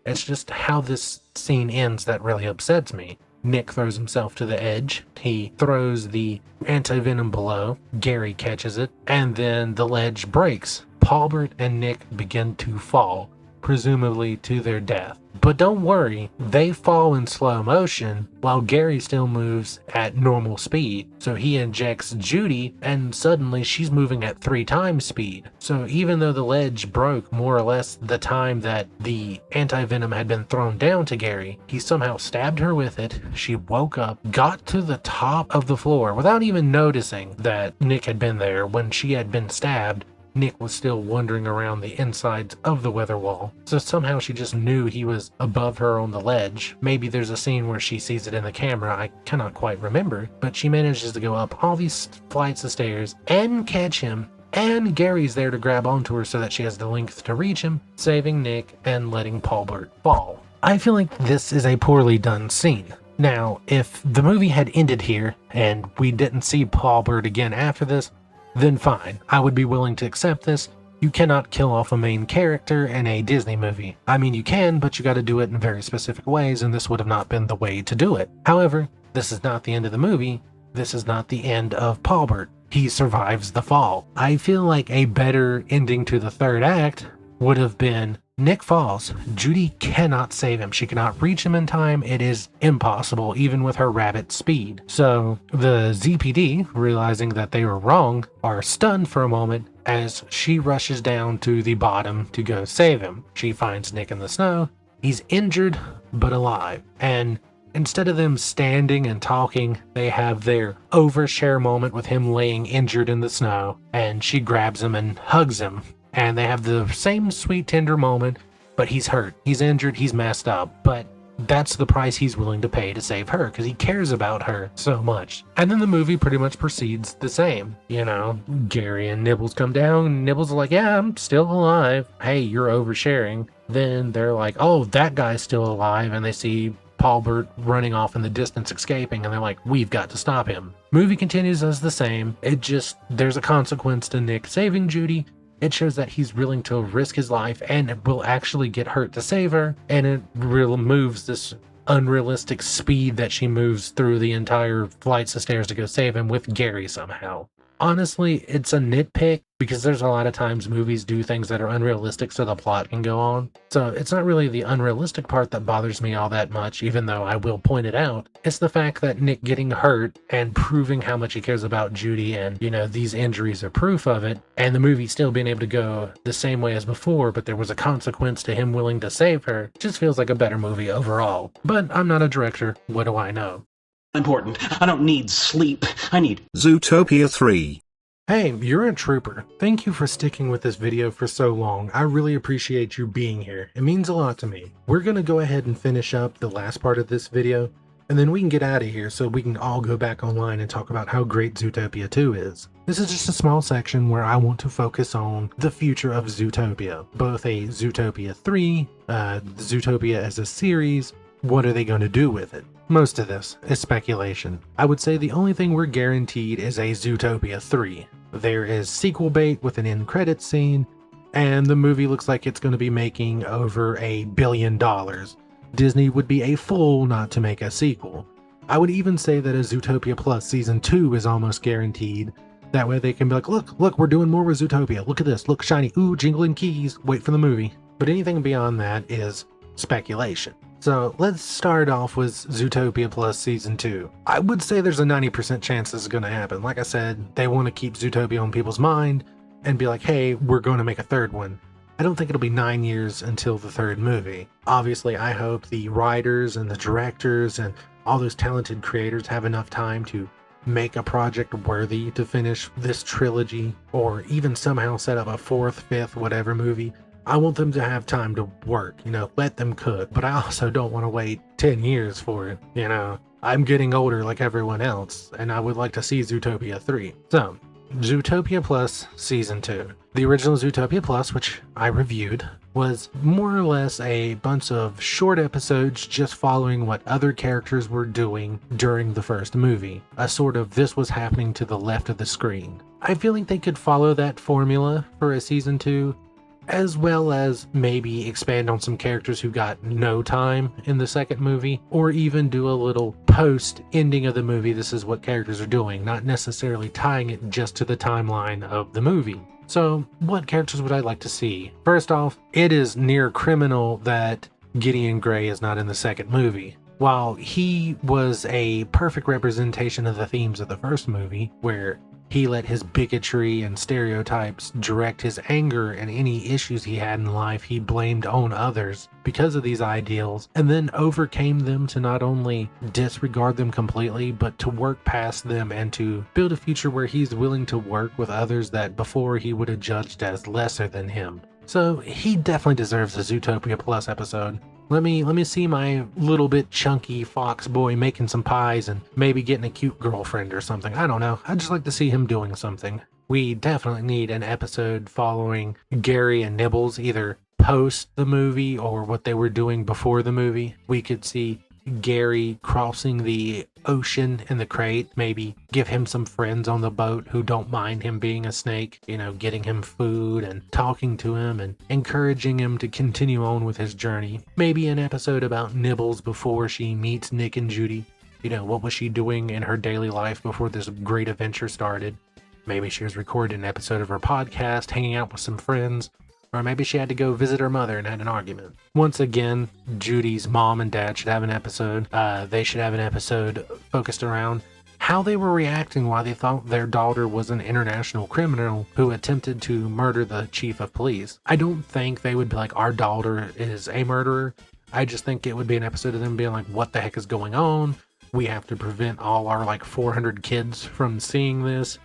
S1: It's just how this scene ends that really upsets me. Nick throws himself to the edge. He throws the anti-venom below. Garry catches it, and then the ledge breaks. Pawbert and Nick begin to fall, presumably to their death. But don't worry, they fall in slow motion while Garry still moves at normal speed. So he injects Judy, and suddenly she's moving at 3 times speed. So even though the ledge broke more or less the time that the anti-venom had been thrown down to Garry, he somehow stabbed her with it. She woke up, got to the top of the floor without even noticing that Nick had been there. When she had been stabbed, Nick was still wandering around the insides of the weather wall, so somehow she just knew he was above her on the ledge. Maybe there's a scene where she sees it in the camera, I cannot quite remember, but she manages to go up all these flights of stairs and catch him, and Gary's there to grab onto her so that she has the length to reach him, saving Nick and letting Pawbert fall. I feel like this is a poorly done scene. Now, if the movie had ended here and we didn't see Pawbert again after this, then fine, I would be willing to accept this. You cannot kill off a main character in a Disney movie. I mean, you can, but you gotta do it in very specific ways, and this would have not been the way to do it. However, this is not the end of the movie. This is not the end of Pawbert. He survives the fall. I feel like a better ending to the third act would have been Nick falls. Judy cannot save him. She cannot reach him in time. It is impossible, even with her rabbit speed. So the ZPD, realizing that they were wrong, are stunned for a moment as she rushes down to the bottom to go save him. She finds Nick in the snow. He's injured, but alive. And instead of them standing and talking, they have their overshare moment with him laying injured in the snow, and she grabs him and hugs him. And they have the same sweet, tender moment, but he's hurt, he's injured, he's messed up, but that's the price he's willing to pay to save her, because he cares about her so much. And then the movie pretty much proceeds the same. Garry and Nibbles come down, Nibbles are like, "Yeah, I'm still alive. Hey, you're oversharing." Then they're like, "Oh, that guy's still alive," and they see Pawbert running off in the distance escaping, and they're like, "We've got to stop him." Movie continues as the same. There's a consequence to Nick saving Judy. It shows that he's willing to risk his life and will actually get hurt to save her, and it removes this unrealistic speed that she moves through the entire flights of stairs to go save him with Garry somehow. Honestly, it's a nitpick because there's a lot of times movies do things that are unrealistic so the plot can go on. So it's not really the unrealistic part that bothers me all that much, even though I will point it out. It's the fact that Nick getting hurt and proving how much he cares about Judy, and, these injuries are proof of it, and the movie still being able to go the same way as before, but there was a consequence to him willing to save her, just feels like a better movie overall. But I'm not a director, what do I know?
S4: Important. I don't need sleep. I need
S5: Zootopia 3.
S1: Hey, you're a trooper. Thank you for sticking with this video for so long. I really appreciate you being here. It means a lot to me. We're gonna go ahead and finish up the last part of this video, and then we can get out of here so we can all go back online and talk about how great Zootopia 2 is. This is just a small section where I want to focus on the future of Zootopia. Both a Zootopia 3, Zootopia as a series. What are they going to do with it? Most of this is speculation. I would say the only thing we're guaranteed is a Zootopia 3. There is sequel bait with an end credits scene, and the movie looks like it's going to be making over $1 billion. Disney would be a fool not to make a sequel. I would even say that a Zootopia Plus Season 2 is almost guaranteed, That way they can be like, look, we're doing more with Zootopia. Look at this. Look, shiny. Ooh, jingling keys. Wait for the movie. But anything beyond that is speculation. So let's start off with Zootopia Plus Season 2. I would say there's a 90% chance this is going to happen. Like I said, they want to keep Zootopia on people's mind and be like, hey, we're going to make a third one. I don't think it'll be 9 years until the third movie. Obviously, I hope the writers and the directors and all those talented creators have enough time to make a project worthy to finish this trilogy, or even somehow set up a fourth, fifth, whatever movie. I want them to have time to work, let them cook, but I also don't want to wait 10 years for it, I'm getting older like everyone else, and I would like to see Zootopia 3. So, Zootopia Plus Season 2. The original Zootopia Plus, which I reviewed, was more or less a bunch of short episodes just following what other characters were doing during the first movie. A sort of this was happening to the left of the screen. I feel like they could follow that formula for a Season 2, as well as maybe expand on some characters who got no time in the second movie, or even do a little post-ending of the movie, this is what characters are doing, not necessarily tying it just to the timeline of the movie. So, what characters would I like to see? First off, it is near criminal that Gideon Grey is not in the second movie. While he was a perfect representation of the themes of the first movie, where he let his bigotry and stereotypes direct his anger and any issues he had in life he blamed on others because of these ideals, and then overcame them to not only disregard them completely, but to work past them and to build a future where he's willing to work with others that before he would have judged as lesser than him. So he definitely deserves a Zootopia Plus episode. Let me see my little bit chunky fox boy making some pies and maybe getting a cute girlfriend or something. I don't know. I'd just like to see him doing something. We definitely need an episode following Garry and Nibbles, either post the movie or what they were doing before the movie. We could see Garry crossing the ocean in the crate, maybe give him some friends on the boat who don't mind him being a snake, getting him food and talking to him and encouraging him to continue on with his journey. Maybe an episode about Nibbles before she meets Nick and Judy. What was she doing in her daily life before this great adventure started? Maybe she was recording an episode of her podcast, hanging out with some friends. Or maybe she had to go visit her mother and had an argument. Once again, Judy's mom and dad should have an episode. They should have an episode focused around how they were reacting while they thought their daughter was an international criminal who attempted to murder the chief of police. I don't think they would be like, our daughter is a murderer. I just think it would be an episode of them being like, what the heck is going on? We have to prevent all our 400 kids from seeing this.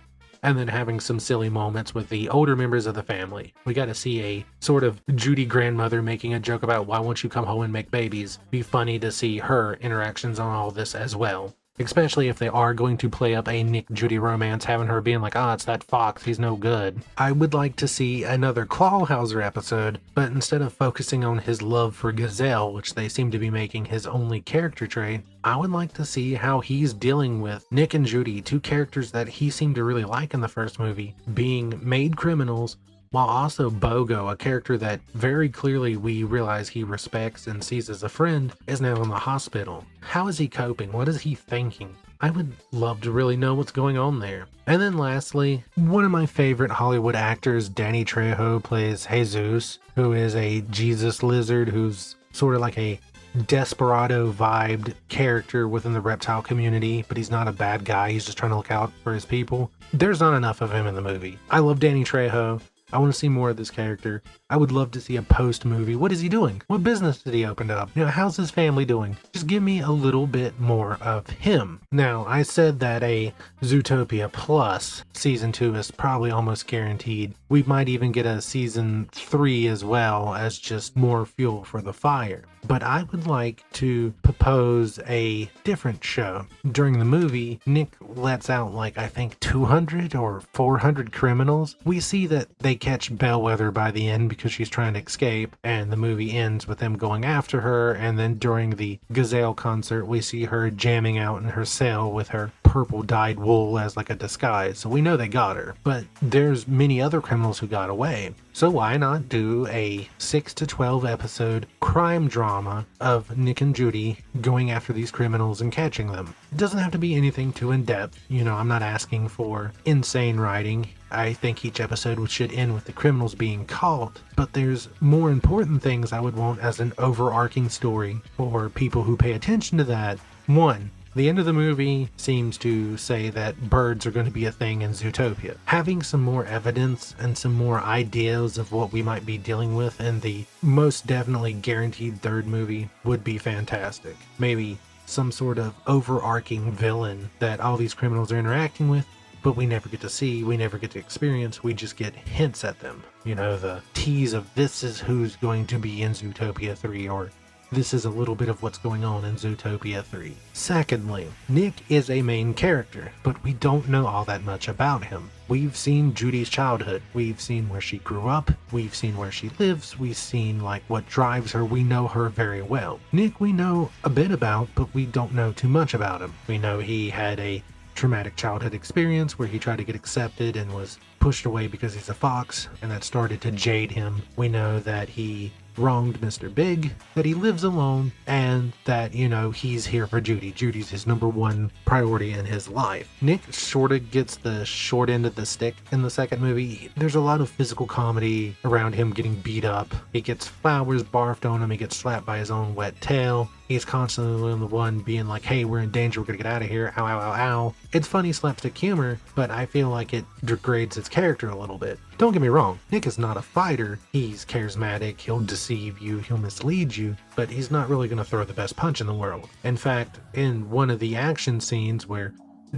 S1: And then having some silly moments with the older members of the family. We got to see a sort of Judy grandmother making a joke about why won't you come home and make babies. Be funny to see her interactions on all this as well. Especially if they are going to play up a Nick-Judy romance, having her being like, it's that fox, he's no good. I would like to see another Clawhauser episode, but instead of focusing on his love for Gazelle, which they seem to be making his only character trait, I would like to see how he's dealing with Nick and Judy, two characters that he seemed to really like in the first movie, being made criminals, while also Bogo, a character that very clearly we realize he respects and sees as a friend, is now in the hospital. How is he coping? What is he thinking? I would love to really know what's going on there. And then lastly, one of my favorite Hollywood actors, Danny Trejo, plays Jesus, who is a Jesus lizard who's sort of like a desperado vibed character within the reptile community, but he's not a bad guy. He's just trying to look out for his people. There's not enough of him in the movie. I love Danny Trejo. I want to see more of this character. I would love to see a post-movie. What is he doing? What business did he open up? How's his family doing? Just give me a little bit more of him. Now, I said that a Zootopia Plus Season 2 is probably almost guaranteed. We might even get a Season 3 as well as just more fuel for the fire. But I would like to propose a different show. During the movie, Nick lets out I think 200 or 400 criminals. We see that they catch Bellwether by the end because she's trying to escape, and the movie ends with them going after her, and then during the Gazelle concert, we see her jamming out in her cell with her purple dyed wool as like a disguise, so we know they got her. But there's many other criminals who got away. So why not do a 6 to 12 episode crime drama of Nick and Judy going after these criminals and catching them? It doesn't have to be anything too in-depth. You know, I'm not asking for insane writing. I think each episode should end with the criminals being caught, but there's more important things I would want as an overarching story for people who pay attention to that. One, the end of the movie seems to say that birds are going to be a thing in Zootopia. Having some more evidence and some more ideas of what we might be dealing with in the most definitely guaranteed third movie would be fantastic. Maybe some sort of overarching villain that all these criminals are interacting with, but we never get to see, we never get to experience, we just get hints at them. You know, the tease of this is who's going to be in Zootopia 3, or this is a little bit of what's going on in Zootopia 3. Secondly, Nick is a main character, but we don't know all that much about him. We've seen Judy's childhood, we've seen where she grew up, we've seen where she lives, we've seen like what drives her, we know her very well. Nick we know a bit about, but we don't know too much about him. We know he had a traumatic childhood experience where he tried to get accepted and was pushed away because he's a fox, and that started to jade him. We know that he wronged Mr. Big, that he lives alone, and that, you know, he's here for Judy. Judy's his number one priority in his life. Nick sort of gets the short end of the stick in the second movie. There's a lot of physical comedy around him getting beat up. He gets flowers barfed on him, he gets slapped by his own wet tail. He's constantly the one being like, hey, we're in danger, we're gonna get out of here, ow, ow, ow, ow. It's funny slapstick humor, but I feel like it degrades his character a little bit. Don't get me wrong, Nick is not a fighter. He's charismatic, he'll deceive you, he'll mislead you, but he's not really gonna throw the best punch in the world. In fact, in one of the action scenes where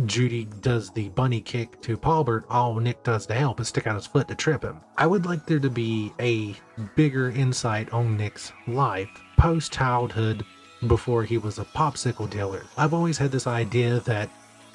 S1: Judy does the bunny kick to Pawbert, all Nick does to help is stick out his foot to trip him. I would like there to be a bigger insight on Nick's life, post-childhood, before he was a popsicle dealer. I've always had this idea that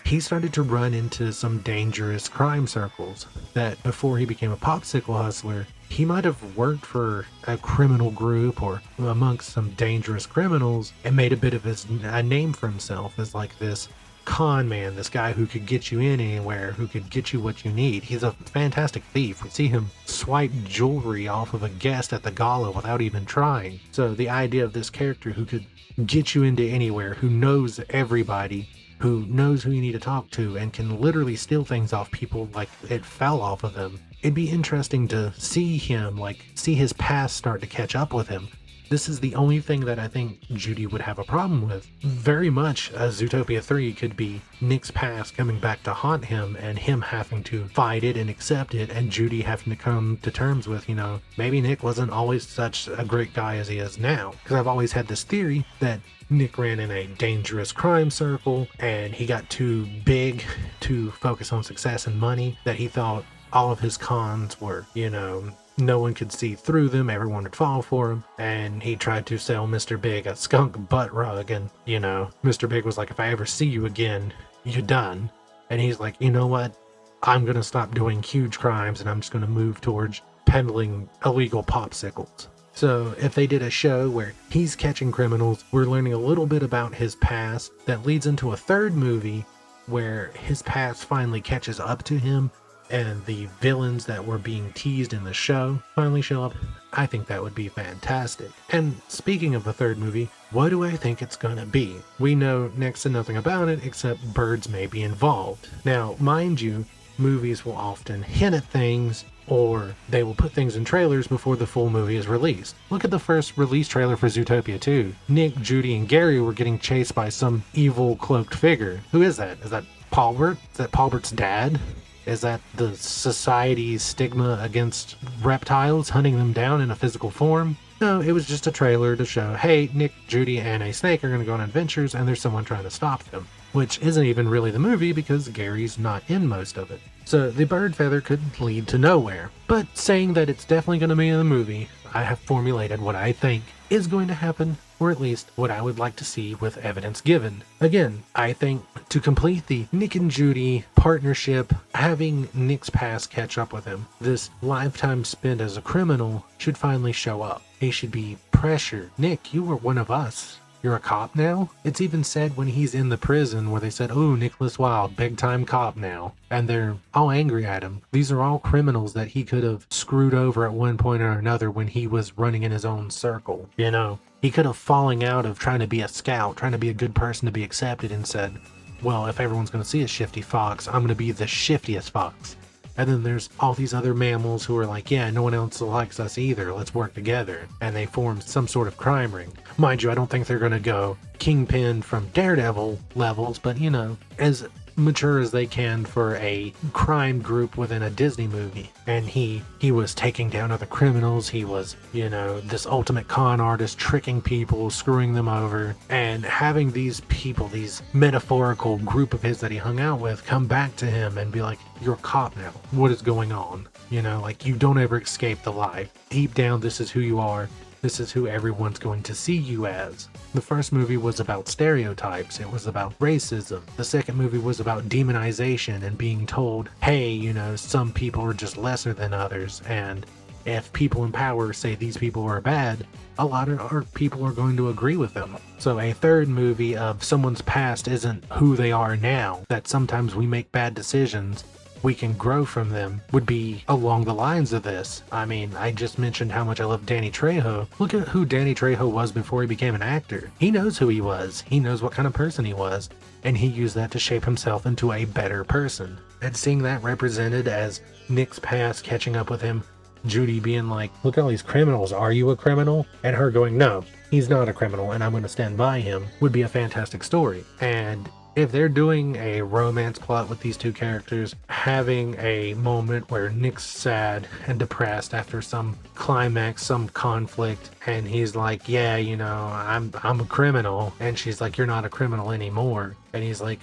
S1: he started to run into some dangerous crime circles, that before he became a popsicle hustler, he might have worked for a criminal group or amongst some dangerous criminals and made a bit of a name for himself as like this con man, this guy who could get you in anywhere, who could get you what you need. He's a fantastic thief. We see him swipe jewelry off of a guest at the gala without even trying. So the idea of this character who could get you into anywhere, who knows everybody, who knows who you need to talk to, and can literally steal things off people like it fell off of them. It'd be interesting to see him, like, see his past start to catch up with him. This is the only thing that I think Judy would have a problem with. Very much Zootopia 3 could be Nick's past coming back to haunt him and him having to fight it and accept it, and Judy having to come to terms with, you know, maybe Nick wasn't always such a great guy as he is now. Because I've always had this theory that Nick ran in a dangerous crime circle and he got too big to focus on success and money, that he thought all of his cons were, you know, no one could see through them, everyone would fall for him, and he tried to sell Mr. Big a skunk butt rug, and, you know, Mr. Big was like, if I ever see you again, you're done. And he's like, you know what, I'm gonna stop doing huge crimes and I'm just gonna move towards peddling illegal popsicles. So if they did a show where he's catching criminals, we're learning a little bit about his past, that leads into a third movie where his past finally catches up to him and the villains that were being teased in the show finally show up, I think that would be fantastic. And speaking of the third movie, what do I think it's gonna be? We know next to nothing about it except birds may be involved. Now, mind you, movies will often hint at things, or they will put things in trailers before the full movie is released. Look at the first release trailer for Zootopia 2. Nick, Judy, and Garry were getting chased by some evil cloaked figure. Who is that? Is that Pawbert? Is that Pawbert's dad? Is that the society's stigma against reptiles, hunting them down in a physical form? No, it was just a trailer to show, hey, Nick, Judy, and a snake are going to go on adventures and there's someone trying to stop them. Which isn't even really the movie because Gary's not in most of it. So the bird feather could lead to nowhere. But saying that it's definitely going to be in the movie, I have formulated what I think is going to happen, or at least what I would like to see with evidence given. Again, I think to complete the Nick and Judy partnership, having Nick's past catch up with him, this lifetime spent as a criminal should finally show up. He should be pressured. Nick, you were one of us. you're a cop now? It's even said when he's in the prison where they said, oh, Nicholas Wilde, big time cop now. And they're all angry at him. These are all criminals that he could have screwed over at one point or another when he was running in his own circle. You know, he could have fallen out of trying to be a scout, trying to be a good person to be accepted, and said, well, if everyone's going to see a shifty fox, I'm going to be the shiftiest fox. And then there's all these other mammals who are like, yeah, no one else likes us either. Let's work together. And they form some sort of crime ring. Mind you, I don't think they're going to go Kingpin from Daredevil levels, but you know, as mature as they can for a crime group within a Disney movie. And he was taking down other criminals. He was, you know, this ultimate con artist, tricking people, screwing them over, and having these people, these metaphorical group of his that he hung out with, come back to him and be like, you're a cop now. What is going on? You know, like, you don't ever escape the life. Deep down, this is who you are. This is who everyone's going to see you as. The first movie was about stereotypes. It was about racism. The second movie was about demonization and being told, hey, you know, some people are just lesser than others. And if people in power say these people are bad, a lot of our people are going to agree with them. So a third movie of someone's past isn't who they are now, that sometimes we make bad decisions, we can grow from them, would be along the lines of this. I mean, I just mentioned how much I love Danny Trejo. Look at who Danny Trejo was before he became an actor. He knows who he was. He knows what kind of person he was. And he used that to shape himself into a better person. And seeing that represented as Nick's past catching up with him, Judy being like, look at all these criminals, are you a criminal? And her going, no, he's not a criminal and I'm going to stand by him, would be a fantastic story. And if they're doing a romance plot with these two characters, having a moment where Nick's sad and depressed after some climax, some conflict, and he's like, yeah, you know, I'm a criminal, and she's like, you're not a criminal anymore. And he's like,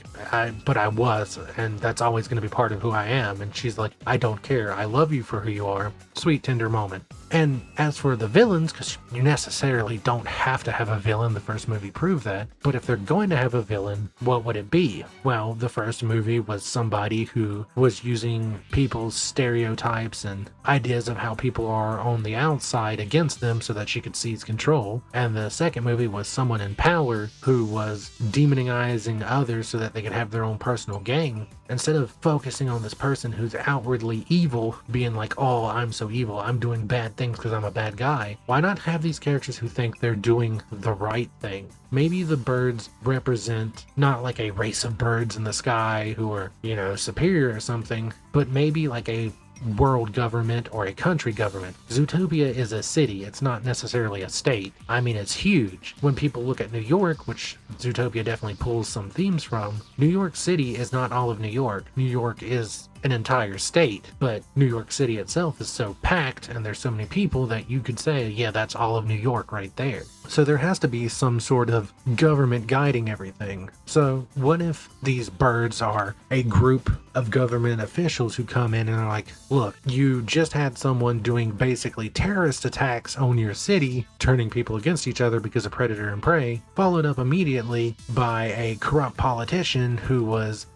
S1: but I was, and that's always going to be part of who I am. And she's like, I don't care. I love you for who you are. Sweet, tender moment. And as for the villains, because you necessarily don't have to have a villain, the first movie proved that, but if they're going to have a villain, what would it be? Well, the first movie was somebody who was using people's stereotypes and ideas of how people are on the outside against them so that she could seize control. And the second movie was someone in power who was demonizing others so that they could have their own personal gang. Instead of focusing on this person who's outwardly evil, being like, oh, I'm so evil, I'm doing bad things because I'm a bad guy, why not have these characters who think they're doing the right thing? Maybe the birds represent not like a race of birds in the sky who are, you know, superior or something, but maybe like a world government or a country government. Zootopia is a city, it's not necessarily a state. I mean, it's huge. When people look at New York, which Zootopia definitely pulls some themes from, New York City is not all of New York. New York is an entire state, but New York City itself is so packed and there's so many people that you could say, yeah, that's all of New York right there. So there has to be some sort of government guiding everything. So what if these birds are a group of government officials who come in and are like, look, you just had someone doing basically terrorist attacks on your city, turning people against each other because of predator and prey, followed up immediately by a corrupt politician who was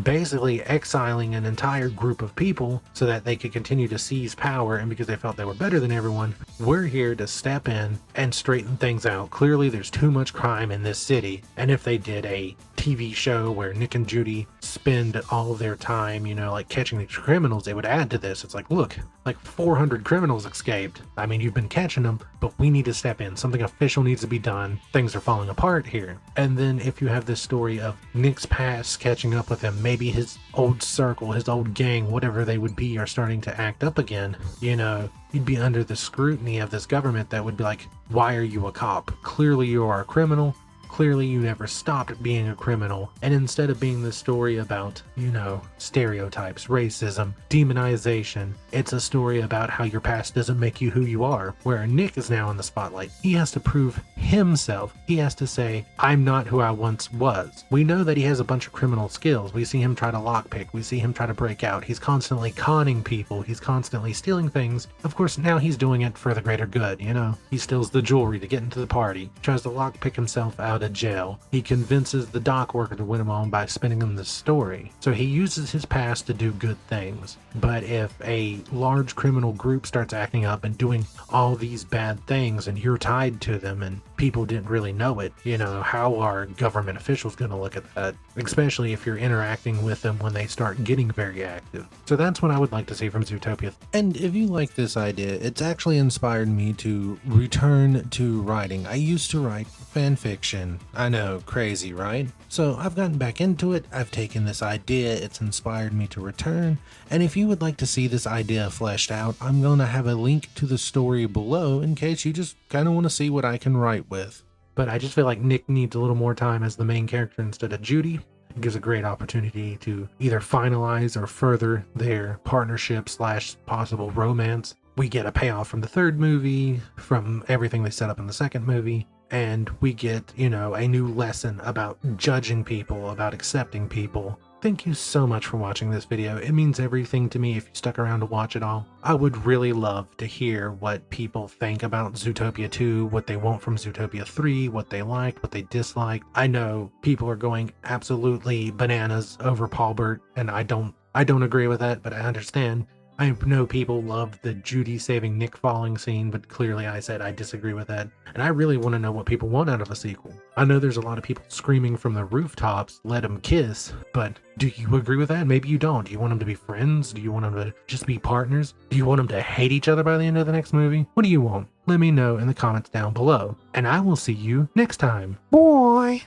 S1: basically exiling an entire group of people so that they could continue to seize power, and because they felt they were better than everyone, we're here to step in and straighten things out. Clearly there's too much crime in this city, and if they did a TV show where Nick and Judy spend all of their time, you know, like catching these criminals, they would add to this. It's like, look, like 400 criminals escaped. I mean, you've been catching them, but we need to step in. Something official needs to be done. Things are falling apart here. And then if you have this story of Nick's past catching up with him, maybe his old circle, his old gang, whatever they would be, are starting to act up again, you know, you'd be under the scrutiny of this government that would be like, why are you a cop? Clearly you are a criminal. Clearly you never stopped being a criminal. And instead of being the story about, you know, stereotypes, racism, demonization, it's a story about how your past doesn't make you who you are. Where Nick is now in the spotlight. He has to prove himself. He has to say, I'm not who I once was. We know that he has a bunch of criminal skills. We see him try to lockpick. We see him try to break out. He's constantly conning people. He's constantly stealing things. Of course, now he's doing it for the greater good, you know. He steals the jewelry to get into the party. Tries to lockpick himself out out of jail. He convinces the dock worker to win him on by spinning him the story. So he uses his past to do good things. But if a large criminal group starts acting up and doing all these bad things and you're tied to them and people didn't really know it, how are government officials going to look at that? Especially if you're interacting with them when they start getting very active. So that's what I would like to see from Zootopia. And if you like this idea, it's actually inspired me to return to writing. I used to write fan fiction. I know, crazy, right? So I've gotten back into it. I've taken this idea. It's inspired me to return. And if you would like to see this idea fleshed out, I'm going to have a link to the story below in case you just kind of want to see what I can write with. But I just feel like Nick needs a little more time as the main character instead of Judy. It gives a great opportunity to either finalize or further their partnership / possible romance. We get a payoff from the third movie, from everything they set up in the second movie, and we get, a new lesson about judging people, about accepting people. Thank you so much for watching this video. It means everything to me if you stuck around to watch it all. I would really love to hear what people think about Zootopia 2, what they want from Zootopia 3, what they liked, what they disliked. I know people are going absolutely bananas over Pawbert, and I don't agree with that, but I understand. I know people loved the Judy saving Nick falling scene, but clearly I said I disagree with that. And I really want to know what people want out of a sequel. I know there's a lot of people screaming from the rooftops, let them kiss, but do you agree with that? Maybe you don't. Do you want them to be friends? Do you want them to just be partners? Do you want them to hate each other by the end of the next movie? What do you want? Let me know in the comments down below. And I will see you next time. Bye!